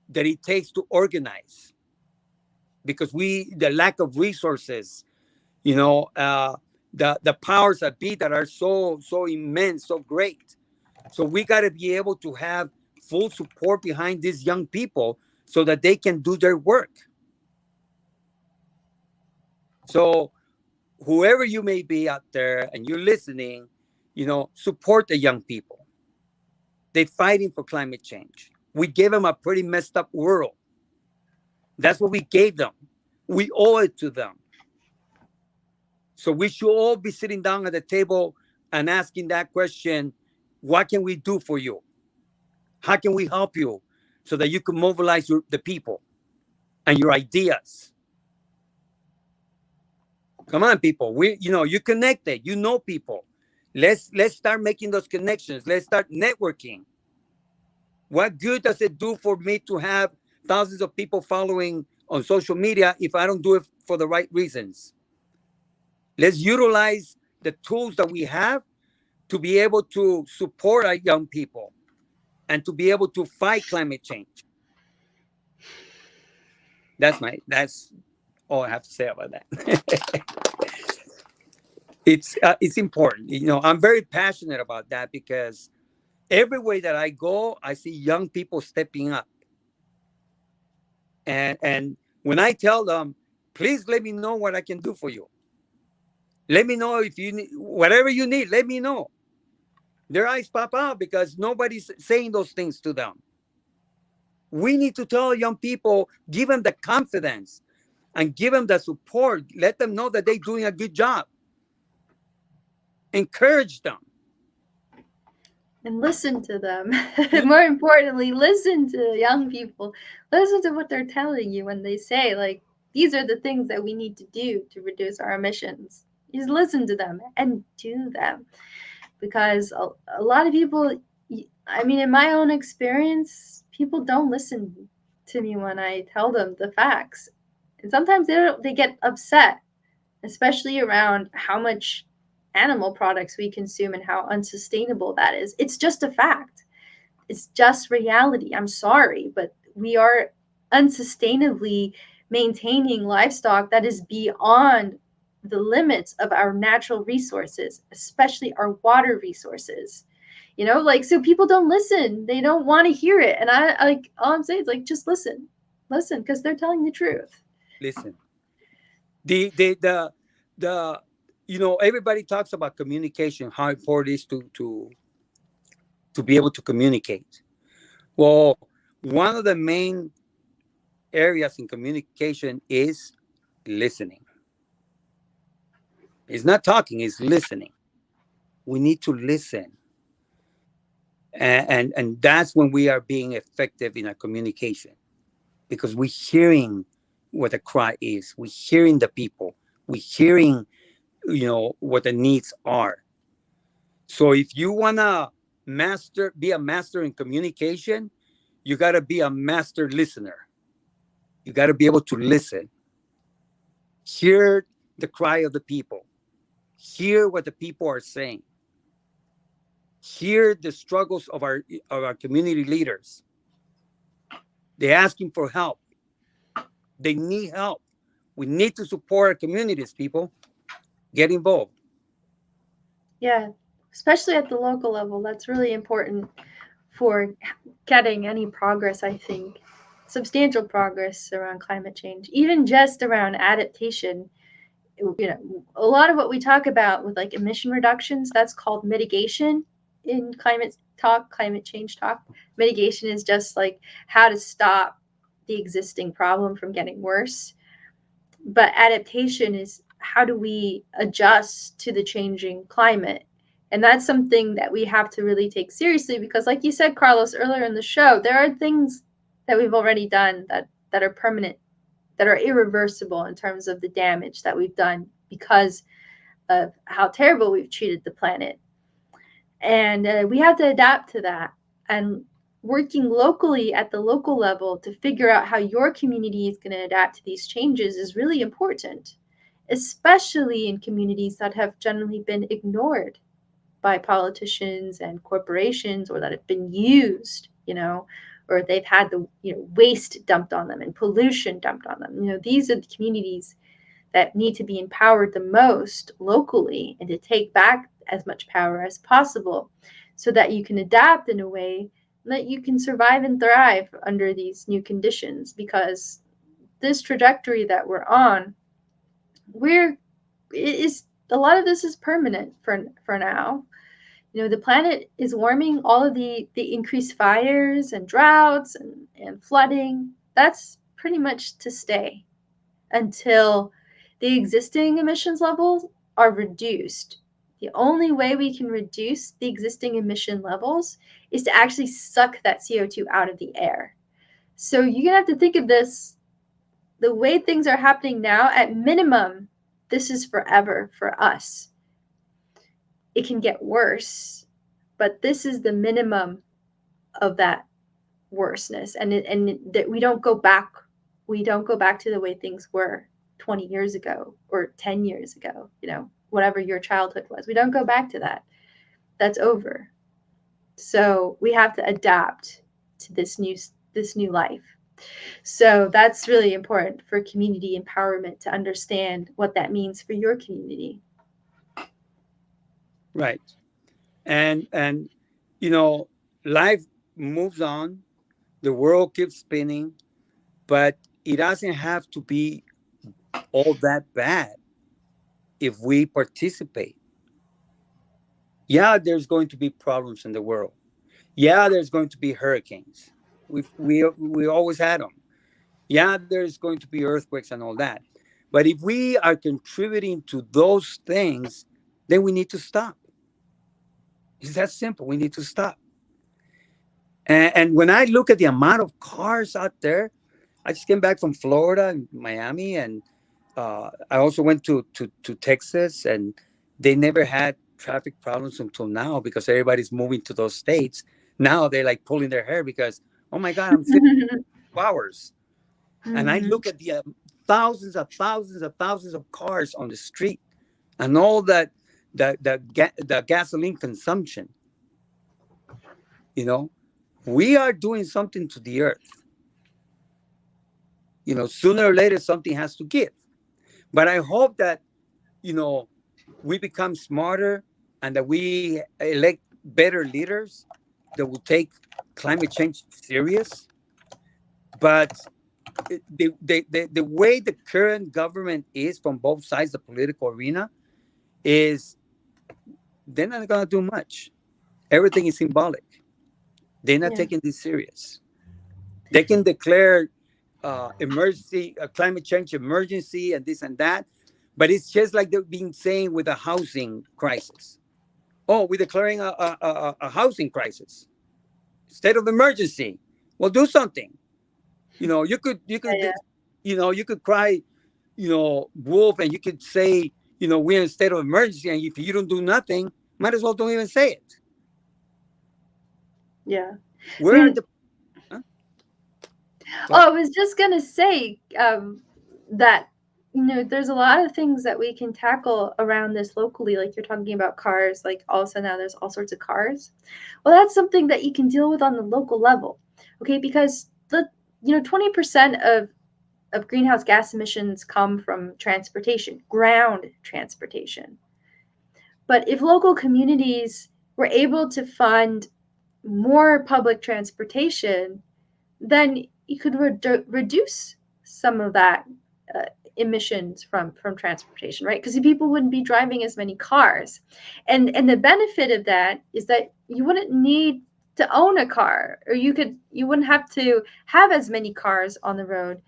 that it takes to organize because the lack of resources, you know, the powers that be that are so immense, so great. So we got to be able to have full support behind these young people so that they can do their work. So whoever you may be out there and you're listening, you know, support the young people. They're fighting for climate change. We gave them a pretty messed up world. That's what we gave them. We owe it to them. So we should all be sitting down at the table and asking that question: what can we do for you? How can we help you so that you can mobilize the people and your ideas? Come on, people. You know, you connected. You know people. Let's start making those connections. Let's start networking. What good does it do for me to have thousands of people following on social media if I don't do it for the right reasons? Let's utilize the tools that we have to be able to support our young people and to be able to fight climate change. That's all I have to say about that. It's important. You know, I'm very passionate about that because every way that I go, I see young people stepping up. And when I tell them, please let me know what I can do for you. Let me know if you need whatever you need. Let me know. Their eyes pop out because nobody's saying those things to them. We need to tell young people, give them the confidence and give them the support. Let them know that they're doing a good job. Encourage them. And listen to them. More importantly, listen to young people. Listen to what they're telling you when they say, like, these are the things that we need to do to reduce our emissions. Just listen to them and do them. Because a lot of people, I mean, in my own experience, people don't listen to me when I tell them the facts. And sometimes they get upset, especially around how much animal products we consume and how unsustainable that is. It's just a fact. It's just reality. I'm sorry, but we are unsustainably maintaining livestock that is beyond the limits of our natural resources, especially our water resources. You know, like, so people don't listen. They don't want to hear it. And I like, all I'm saying is, like, just listen. Listen, because they're telling the truth. Listen. The you know, everybody talks about communication, how important it is to be able to communicate. Well, one of the main areas in communication is listening. It's not talking, it's listening. We need to listen. And that's when we are being effective in our communication because we're hearing what the cry is. We're hearing the people. We're hearing, you know, what the needs are. So if you wanna be a master in communication, you gotta be a master listener. You gotta be able to listen, hear the cry of the people, hear what the people are saying, hear the struggles of our community leaders. They're asking for help. They need help. We need to support our communities, people. Get involved. Yeah, especially at the local level, that's really important for getting any progress, I think. Substantial progress around climate change, even just around adaptation. You know, a lot of what we talk about with like emission reductions, that's called mitigation in climate talk, climate change talk. Mitigation is just like how to stop the existing problem from getting worse. But adaptation is how do we adjust to the changing climate? And that's something that we have to really take seriously because, like you said, Carlos, earlier in the show, there are things that we've already done that are permanent, that are irreversible in terms of the damage that we've done because of how terrible we've treated the planet. And we have to adapt to that. And working locally at the local level to figure out how your community is going to adapt to these changes is really important, especially in communities that have generally been ignored by politicians and corporations, or that have been used, or they've had the waste dumped on them and pollution dumped on them. These are the communities that need to be empowered the most locally and to take back as much power as possible so that you can adapt in a way that you can survive and thrive under these new conditions. Because this trajectory that we're on, we're is a lot of this is permanent for now. The planet is warming. All of the increased fires and droughts and flooding, that's pretty much to stay until the existing emissions levels are reduced. The only way we can reduce the existing emission levels is to actually suck that CO2 out of the air. So you're going to have to think of this the way things are happening now. At minimum, this is forever for us. It can get worse, but this is the minimum of that worseness, and that we don't go back. We don't go back to the way things were 20 years ago or 10 years ago, whatever your childhood was. We don't go back to that. That's over. So we have to adapt to this new life. So that's really important for community empowerment to understand what that means for your community. Right. And you know, life moves on, the world keeps spinning, but it doesn't have to be all that bad if we participate. Yeah, there's going to be problems in the world. Yeah, there's going to be hurricanes. We always had them. Yeah, there's going to be earthquakes and all that. But if we are contributing to those things, then we need to stop. It's that simple. We need to stop. And when I look at the amount of cars out there, I just came back from Florida and Miami, and I also went to Texas, and they never had traffic problems until now because everybody's moving to those states. Now they're like pulling their hair because, oh my God, I'm sitting 2 hours. And I Mhm. look at the thousands of thousands of thousands of cars on the street and all that, the gasoline consumption, you know, we are doing something to the earth. Sooner or later, something has to give. But I hope that, you know, we become smarter and that we elect better leaders that will take climate change serious. But the way the current government is from both sides of the political arena is they're not going to do much. Everything is symbolic. They're not Yeah. taking this serious. They can declare emergency, climate change emergency, and this and that, but it's just like they've been saying with the housing crisis. Oh, we're declaring a housing crisis, state of emergency. Well, do something. You could Yeah. you could cry, wolf, and you could say, we're in a state of emergency, and if you don't do nothing, Might as well don't even say it. Yeah. I Where are mean, the huh? oh, Talk? I was just gonna say that there's a lot of things that we can tackle around this locally. Like you're talking about cars, like all of a sudden now there's all sorts of cars. Well, that's something that you can deal with on the local level, okay? Because 20% of greenhouse gas emissions come from transportation, ground transportation. But if local communities were able to fund more public transportation, then you could reduce some of that uh, emissions from transportation, right? Because people wouldn't be driving as many cars, and the benefit of that is that you wouldn't need to own a car, or you wouldn't have to have as many cars on the road,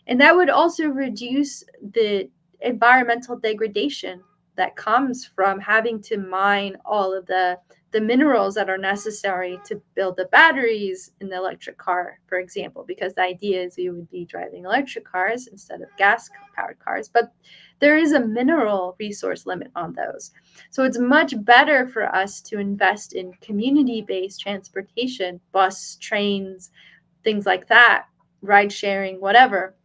and that would also reduce the environmental degradation that comes from having to mine all of the minerals that are necessary to build the batteries in the electric car, for example, because the idea is you would be driving electric cars instead of gas powered cars. But there is a mineral resource limit on those. So it's much better for us to invest in community based transportation, bus, trains, things like that, ride sharing, whatever,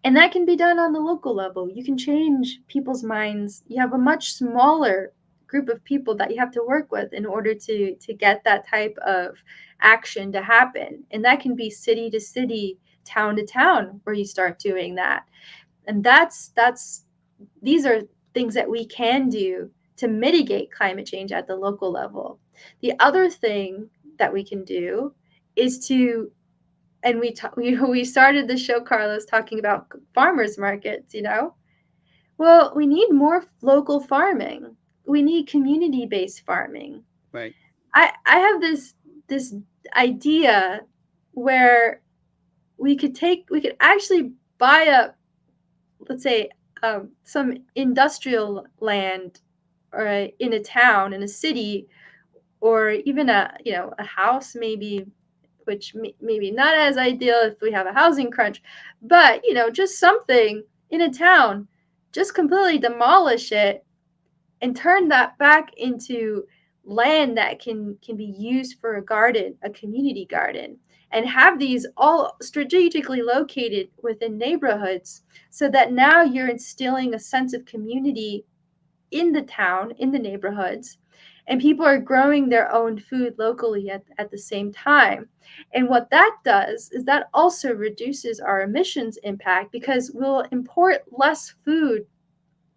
and that can be done on the local level. You can change people's minds. You have a much smaller group of people that you have to work with in order to get that type of action to happen. And that can be city to city, town to town where you start doing that. And that's these are things that we can do to mitigate climate change at the local level. The other thing that we can do is to, and we started the show, Carlos, talking about farmers markets. Well, we need more local farming. We need community based farming. Right. I have this idea where we could actually buy up, let's say, some industrial land, or in a town, in a city, or even a house, maybe, which maybe not as ideal if we have a housing crunch, but just something in a town, just completely demolish it and turn that back into land that can be used for a garden, a community garden, and have these all strategically located within neighborhoods, so that now you're instilling a sense of community in the town, in the neighborhoods, and people are growing their own food locally at the same time. And what that does is that also reduces our emissions impact, because we'll import less food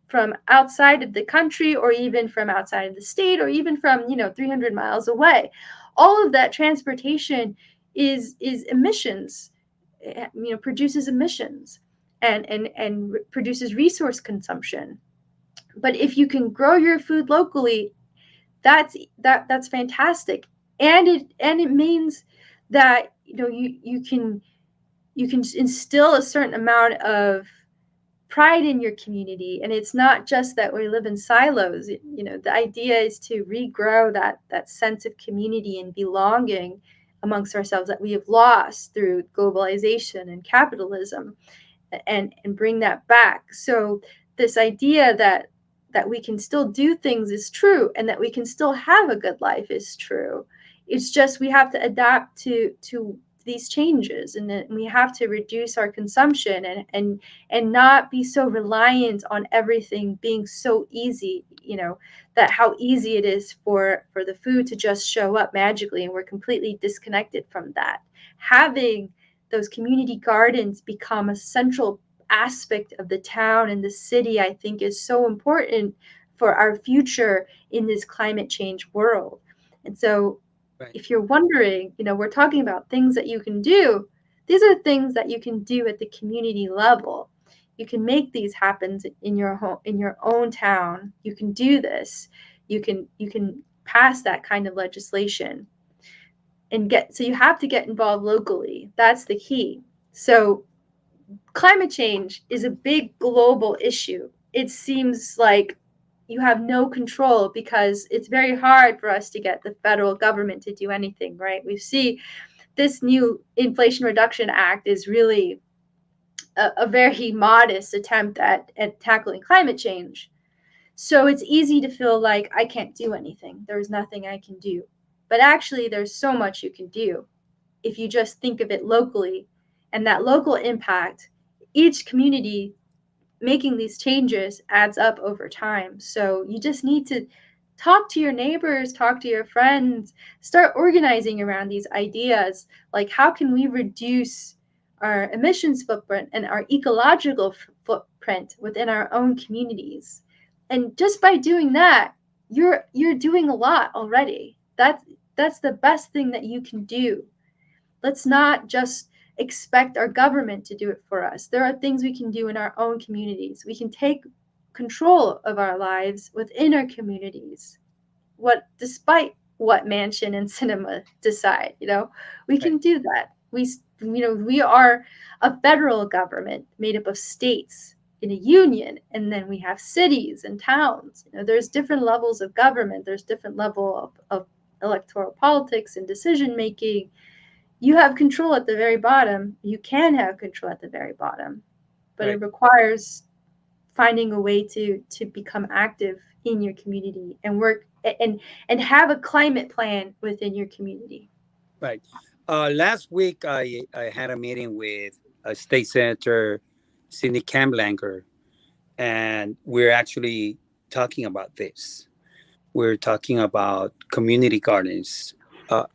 from outside of the country, or even from outside of the state, or even from 300 miles away. All of that transportation is emissions, produces emissions, and produces resource consumption. But if you can grow your food locally, that's fantastic. And it means that you can instill a certain amount of pride in your community, and it's not just that we live in silos. The idea is to regrow that sense of community and belonging amongst ourselves that we have lost through globalization and capitalism, and bring that back. So this idea that we can still do things is true, and that we can still have a good life is true. It's just we have to adapt to these changes, and then we have to reduce our consumption, and not be so reliant on everything being so easy. That how easy it is for the food to just show up magically, and we're completely disconnected from that. Having those community gardens become a central aspect of the town and the city, I think, is so important for our future in this climate change world. And so, Right. if you're wondering, we're talking about things that you can do. These are things that you can do at the community level. You can make these happen in your home, in your own town. You can do this. You can pass that kind of legislation, and get so you have to get involved locally. That's the key. So climate change is a big global issue. It seems like you have no control, because it's very hard for us to get the federal government to do anything, right? We see this new Inflation Reduction Act is really a very modest attempt at tackling climate change. So it's easy to feel like I can't do anything. There's nothing I can do. But actually, there's so much you can do if you just think of it locally, and that local impact, each community making these changes adds up over time. So you just need to talk to your neighbors, talk to your friends, start organizing around these ideas. Like, how can we reduce our emissions footprint and our ecological footprint within our own communities? And just by doing that, you're doing a lot already. That's the best thing that you can do. Let's not just expect our government to do it for us. There are things we can do in our own communities. We can take control of our lives within our communities. What despite what Manchin and Cinema decide, we Right. can do that. We are a federal government made up of states in a union, and then we have cities and towns. There's different levels of government. There's different level of electoral politics and decision making. You have control at the very bottom. You can have control at the very bottom, but it Right. requires finding a way to become active in your community and work and have a climate plan within your community. Right. Last week, I had a meeting with State Senator Sidney Campbell, and we're actually talking about this. We're talking about community gardens,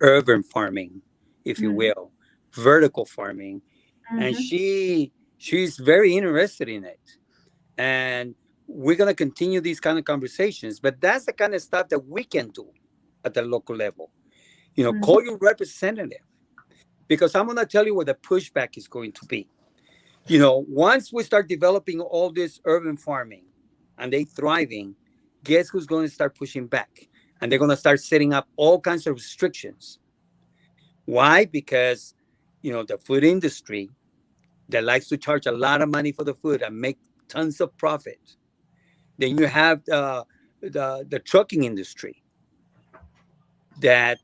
urban farming, if you Mm-hmm. will, vertical farming, and Mm-hmm. she's very interested in it. And we're gonna continue these kind of conversations. But that's the kind of stuff that we can do at the local level. Mm-hmm. Call your representative, because I'm gonna tell you where the pushback is going to be. Once we start developing all this urban farming and they thriving, guess who's going to start pushing back? And they're going to start setting up all kinds of restrictions. Why? Because, the food industry that likes to charge a lot of money for the food and make tons of profit. Then you have the trucking industry that,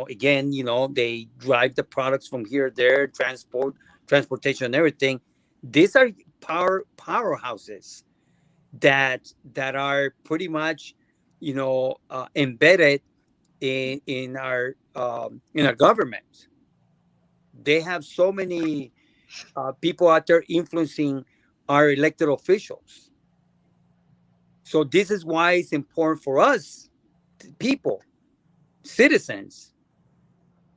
again, they drive the products from here, there, transportation and everything. These are powerhouses that are pretty much embedded in our government. They have so many people out there influencing our elected officials. So this is why it's important for us, people, citizens,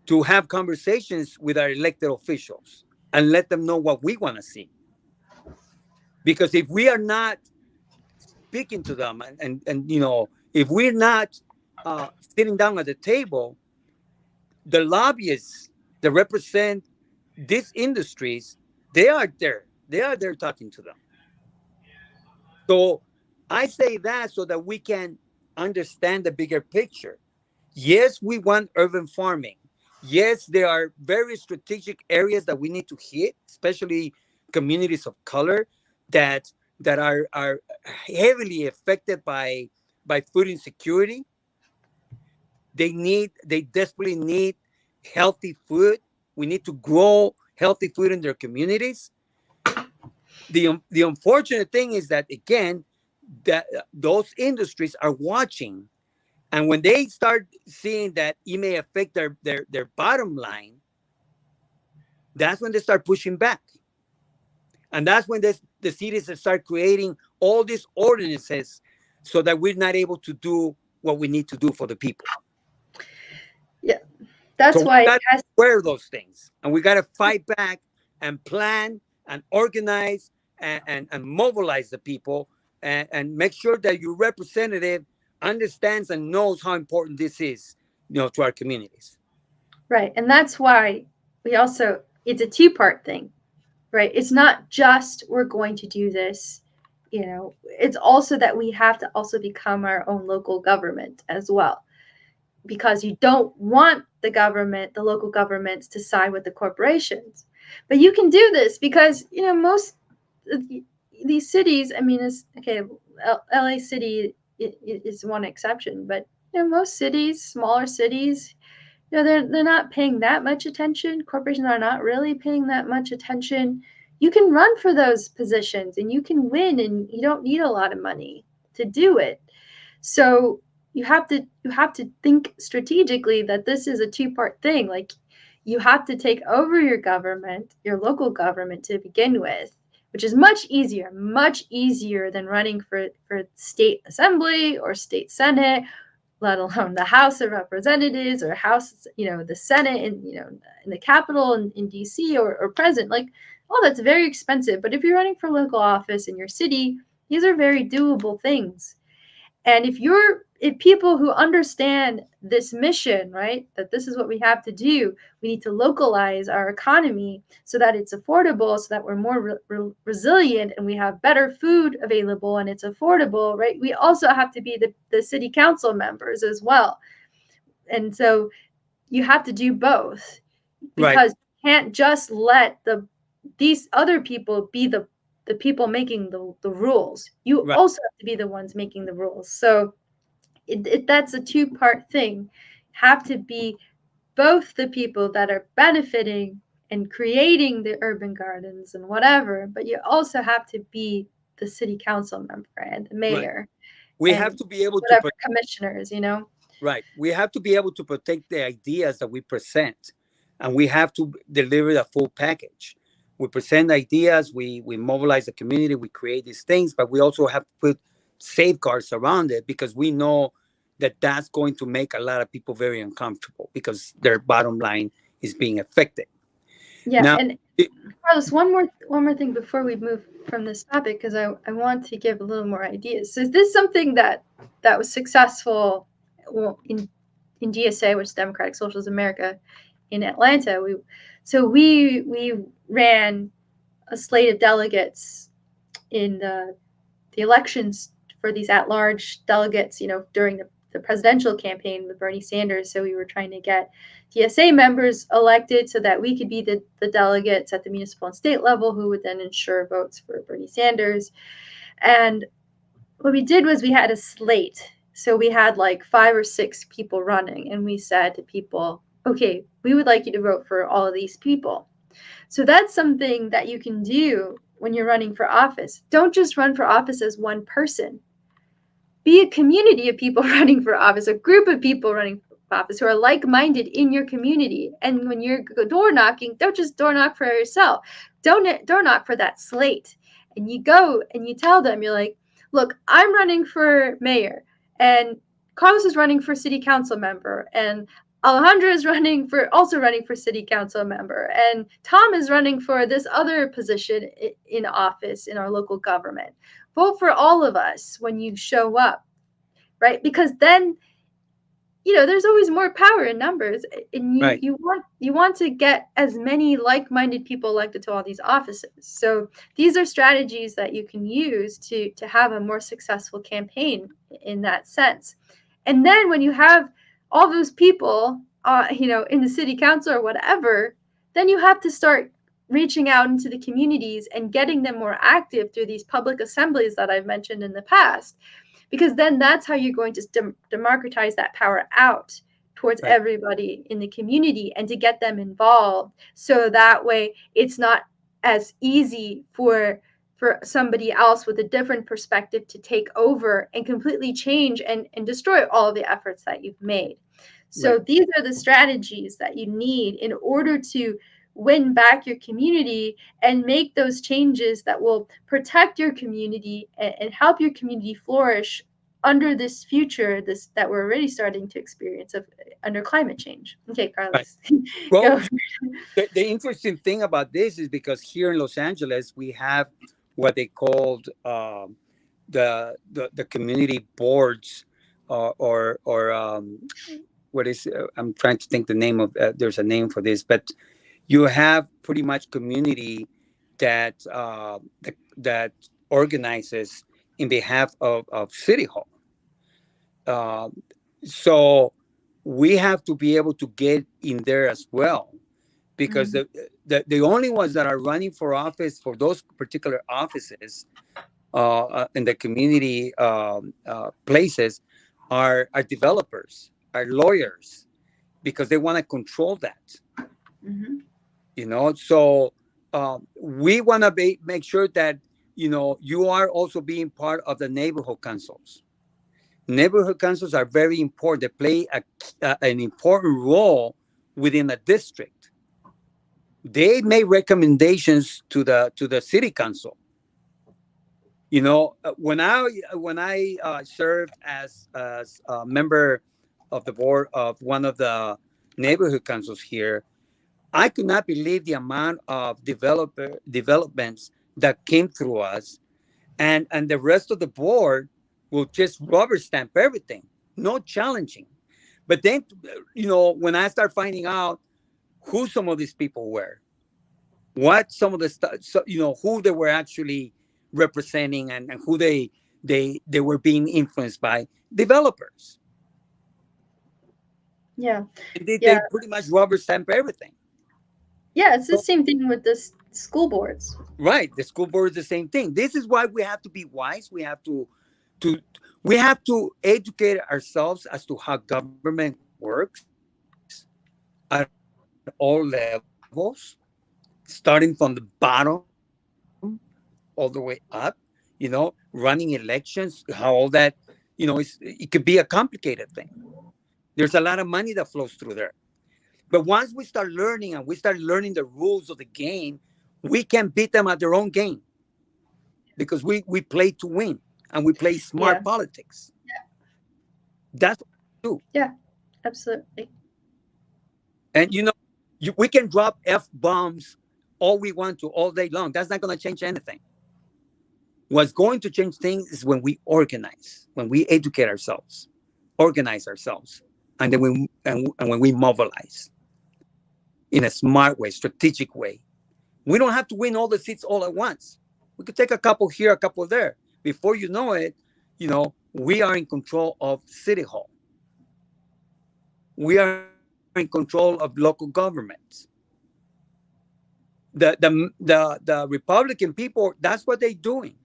to have conversations with our elected officials and let them know what we want to see. Because if we are not speaking to them, and if we're not sitting down at the table, the lobbyists that represent these industries, they are there talking to them. So I say that so that we can understand the bigger picture. Yes, we want urban farming. Yes, there are very strategic areas that we need to hit, especially communities of color that that are heavily affected by food insecurity. They desperately need healthy food. We need to grow healthy food in their communities. The unfortunate thing is that, again, that those industries are watching, and when they start seeing that it may affect their bottom line, that's when they start pushing back. And that's when the cities start creating all these ordinances so that we're not able to do what we need to do for the people. Yeah, So that's we why it got to has. wear those things, and we got to fight back and plan and organize and mobilize the people, and make sure that your representative understands and knows how important this is, to our communities. Right, and that's why we also it's a two-part thing, right? It's not just we're going to do this, it's also that we have to also become our own local government as well, because you don't want the local governments to side with the corporations. But you can do this because, most of these cities, I mean, it's okay, LA City is one exception, but most cities, smaller cities, they're not paying that much attention. Corporations are not really paying that much attention. You can run for those positions and you can win, and you don't need a lot of money. to do it. So you have to think strategically that this is a two-part thing. Like, you have to take over your government, your local government to begin with, which is much easier than running for state assembly or state senate, let alone the House of Representatives or House, the Senate in the Capitol in DC, or president. Like, oh, that's very expensive. But if you're running for local office in your city, these are very doable things. And if people who understand this mission, right, that this is what we have to do, we need to localize our economy so that it's affordable, so that we're more resilient and we have better food available and it's affordable, right? We also have to be the city council members as well. And so you have to do both, Right. because you can't just let these other people be the people making the rules. You Right. also have to be the ones making the rules. So that's a two-part thing. Have to be both the people that are benefiting and creating the urban gardens and whatever, but you also have to be the city council member and the Right. mayor We and have to be able to whatever commissioners. right. We have to be able to protect the ideas that we present, and we have to deliver the full package. We present ideas, we mobilize the community, we create these things, but we also have to put safeguards around it, because we know that that's going to make a lot of people very uncomfortable because their bottom line is being affected. Yeah, Now, and it- Carlos, one more thing before we move from this topic, because I want to give a little more ideas. So is this something that was successful, well, in DSA, which is Democratic Socialist America, in Atlanta? We ran a slate of delegates in the elections for these at-large delegates, during the presidential campaign with Bernie Sanders. So we were trying to get DSA members elected so that we could be the delegates at the municipal and state level who would then ensure votes for Bernie Sanders. And what we did was we had a slate. So we had like 5 or 6 people running, and we said to people, okay, we would like you to vote for all of these people. So that's something that you can do when you're running for office. Don't just run for office as one person. Be a community of people running for office, a group of people running for office who are like-minded in your community. And when you're door knocking, don't just door knock for yourself. Don't door knock for that slate. And you go and you tell them, you're like, look, I'm running for mayor, and Carlos is running for city council member, and Alejandra is also running for city council member, and Tom is running for this other position in office in our local government. Vote for all of us when you show up, right? Because then, there's always more power in numbers, and you right. you want to get as many like-minded people elected to all these offices. So these are strategies that you can use to have a more successful campaign in that sense. And then when you have all those people, in the city council or whatever, then you have to start reaching out into the communities and getting them more active through these public assemblies that I've mentioned in the past, because then that's how you're going to democratize that power out towards Right. everybody in the community, and to get them involved, so that way it's not as easy for somebody else with a different perspective to take over and completely change and destroy all of the efforts that you've made. Right. So these are the strategies that you need in order to win back your community and make those changes that will protect your community and help your community flourish under this future that we're already starting to experience under climate change. Okay, Right. Carlos, Well, go. the interesting thing about this is because here in Los Angeles we have what they called the community boards, or what is I'm trying to think the name of, there's a name for this, but you have pretty much community that organizes in behalf of City Hall. Uh, so we have to be able to get in there as well, because Mm-hmm. the only ones that are running for office for those particular offices in the community places are developers, are lawyers, because they want to control that. Mm-hmm. So we want to make sure that you are also being part of the neighborhood councils. Neighborhood councils are very important. They play an important role within a district. They make recommendations to the city council. When I served as a member of the board of one of the neighborhood councils here, I could not believe the amount of developments that came through us, and the rest of the board will just rubber stamp everything, no challenging. But then, when I start finding out who some of these people were, what some of the stuff, who they were actually representing, and who they were being influenced by developers, Yeah. and they Yeah. pretty much rubber stamp everything. Yeah, it's the So, same thing with the school boards. right, the school board is the same thing. This is why we have to be wise. To we have to educate ourselves as to how government works at all levels, starting from the bottom all the way up, running elections, how all that, it could be a complicated thing. There's a lot of money that flows through there. But once we start learning and we start learning the rules of the game, we can beat them at their own game, because we play to win, and we play smart Yeah. politics. That's what we do. Yeah, absolutely. And we can drop F bombs all we want to all day long. That's not going to change anything. What's going to change things is when we organize, when we educate ourselves, organize ourselves, and then and when we mobilize in a smart way, strategic way. We don't have to win all the seats all at once. We could take a couple here, a couple there. Before you know it, we are in control of City Hall. We are in control of local governments. The Republican people, that's what they're doing.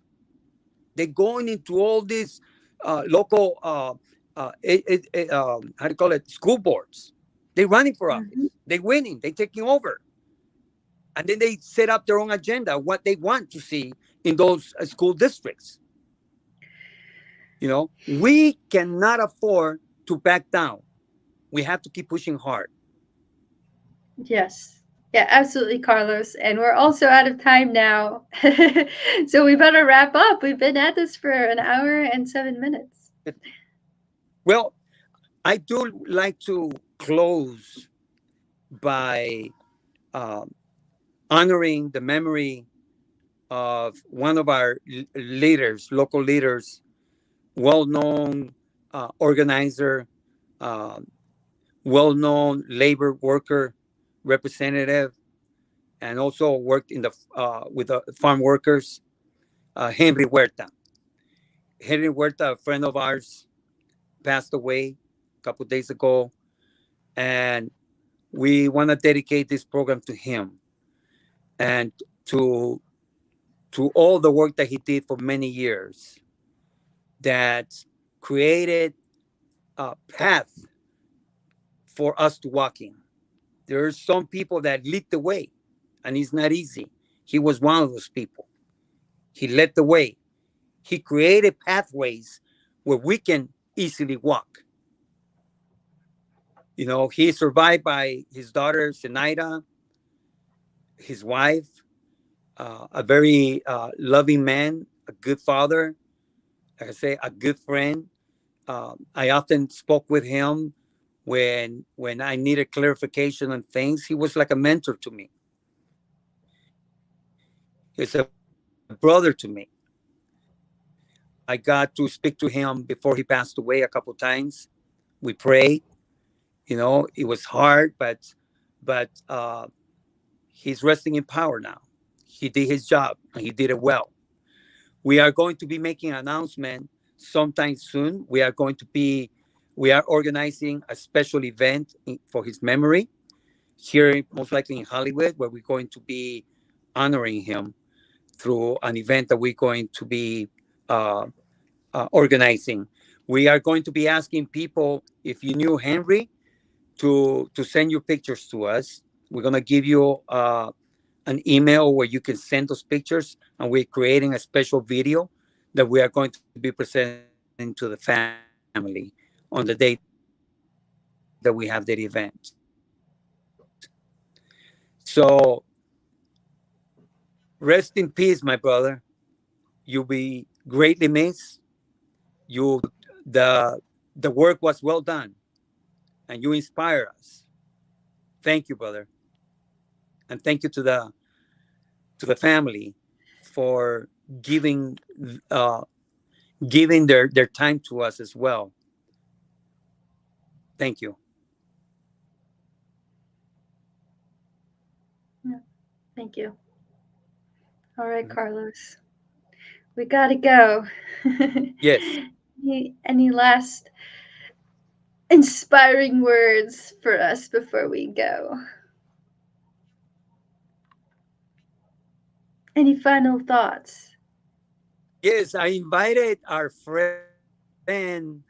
They're going into all these local, how do you call it, school boards. They're running for Hmm. office. They're winning. They're taking over. And then they set up their own agenda, what they want to see in those school districts. We cannot afford to back down. We have to keep pushing hard. Yes. Yeah, absolutely, Carlos. And we're also out of time now. So we better wrap up. We've been at this for an hour and 7 minutes. Well, I do like to close by um, honoring the memory of one of our leaders, local leaders, well known organizer, uh, well known labor worker representative, and also worked with the farm workers, Henry Huerta. Henry Huerta, a friend of ours, passed away a couple of days ago, and we want to dedicate this program to him, and to all the work that he did for many years, that created a path for us to walk in. There are some people that lead the way, and it's not easy. He was one of those people. He led the way. He created pathways where we can easily walk. He is survived by his daughter, Zenaida, his wife, a very loving man, a good father, like I say, a good friend. I often spoke with him when I needed clarification on things. He was like a mentor to me. He's a brother to me. I got to speak to him before he passed away a couple times. We prayed. It was hard, but he's resting in power now. He did his job and he did it well. We are going to be making an announcement sometime soon. We are organizing a special event for his memory here, most likely in Hollywood, where we're going to be honoring him through an event that we're going to be uh, organizing. We are going to be asking people, if you knew Henry, to send your pictures to us. We're going to give you an email where you can send those pictures, and we're creating a special video that we are going to be presenting to the family on the day that we have that event. So rest in peace, my brother. You'll be greatly missed. You the the work was well done, and you inspire us. Thank you, brother, and thank you to the family for giving uh, giving their time to us as well. Thank you. Yeah, thank you. All right, Carlos. We gotta go. Yes. Any last inspiring words for us before we go? Any final thoughts? Yes, I invited our friend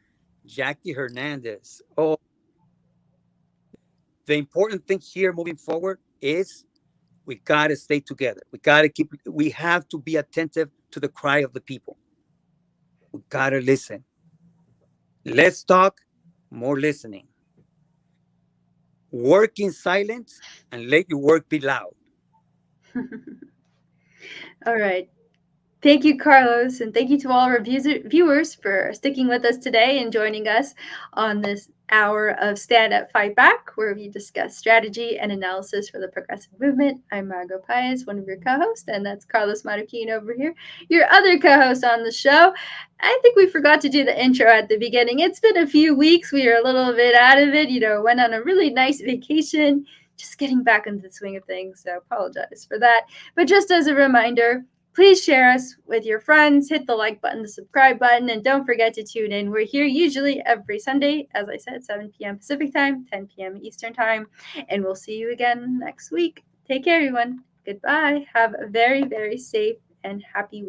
Jackie Hernandez. Oh, the important thing here moving forward is we got to stay together. We have to be attentive to the cry of the people. We got to listen. Less talk, more listening. Work in silence and let your work be loud. All right. Thank you, Carlos, and thank you to all our viewers for sticking with us today and joining us on this hour of Stand Up Fight Back, where we discuss strategy and analysis for the progressive movement. I'm Margot Paez, one of your co hosts, and that's Carlos Marroquin over here, your other co host on the show. I think we forgot to do the intro at the beginning. It's been a few weeks. We are a little bit out of it, went on a really nice vacation, just getting back into the swing of things, so apologize for that. But just as a reminder, please share us with your friends, hit the like button, the subscribe button, and don't forget to tune in. We're here usually every Sunday, as I said, 7 p.m. Pacific Time, 10 p.m. Eastern Time, and we'll see you again next week. Take care, everyone. Goodbye. Have a very, very safe and happy week.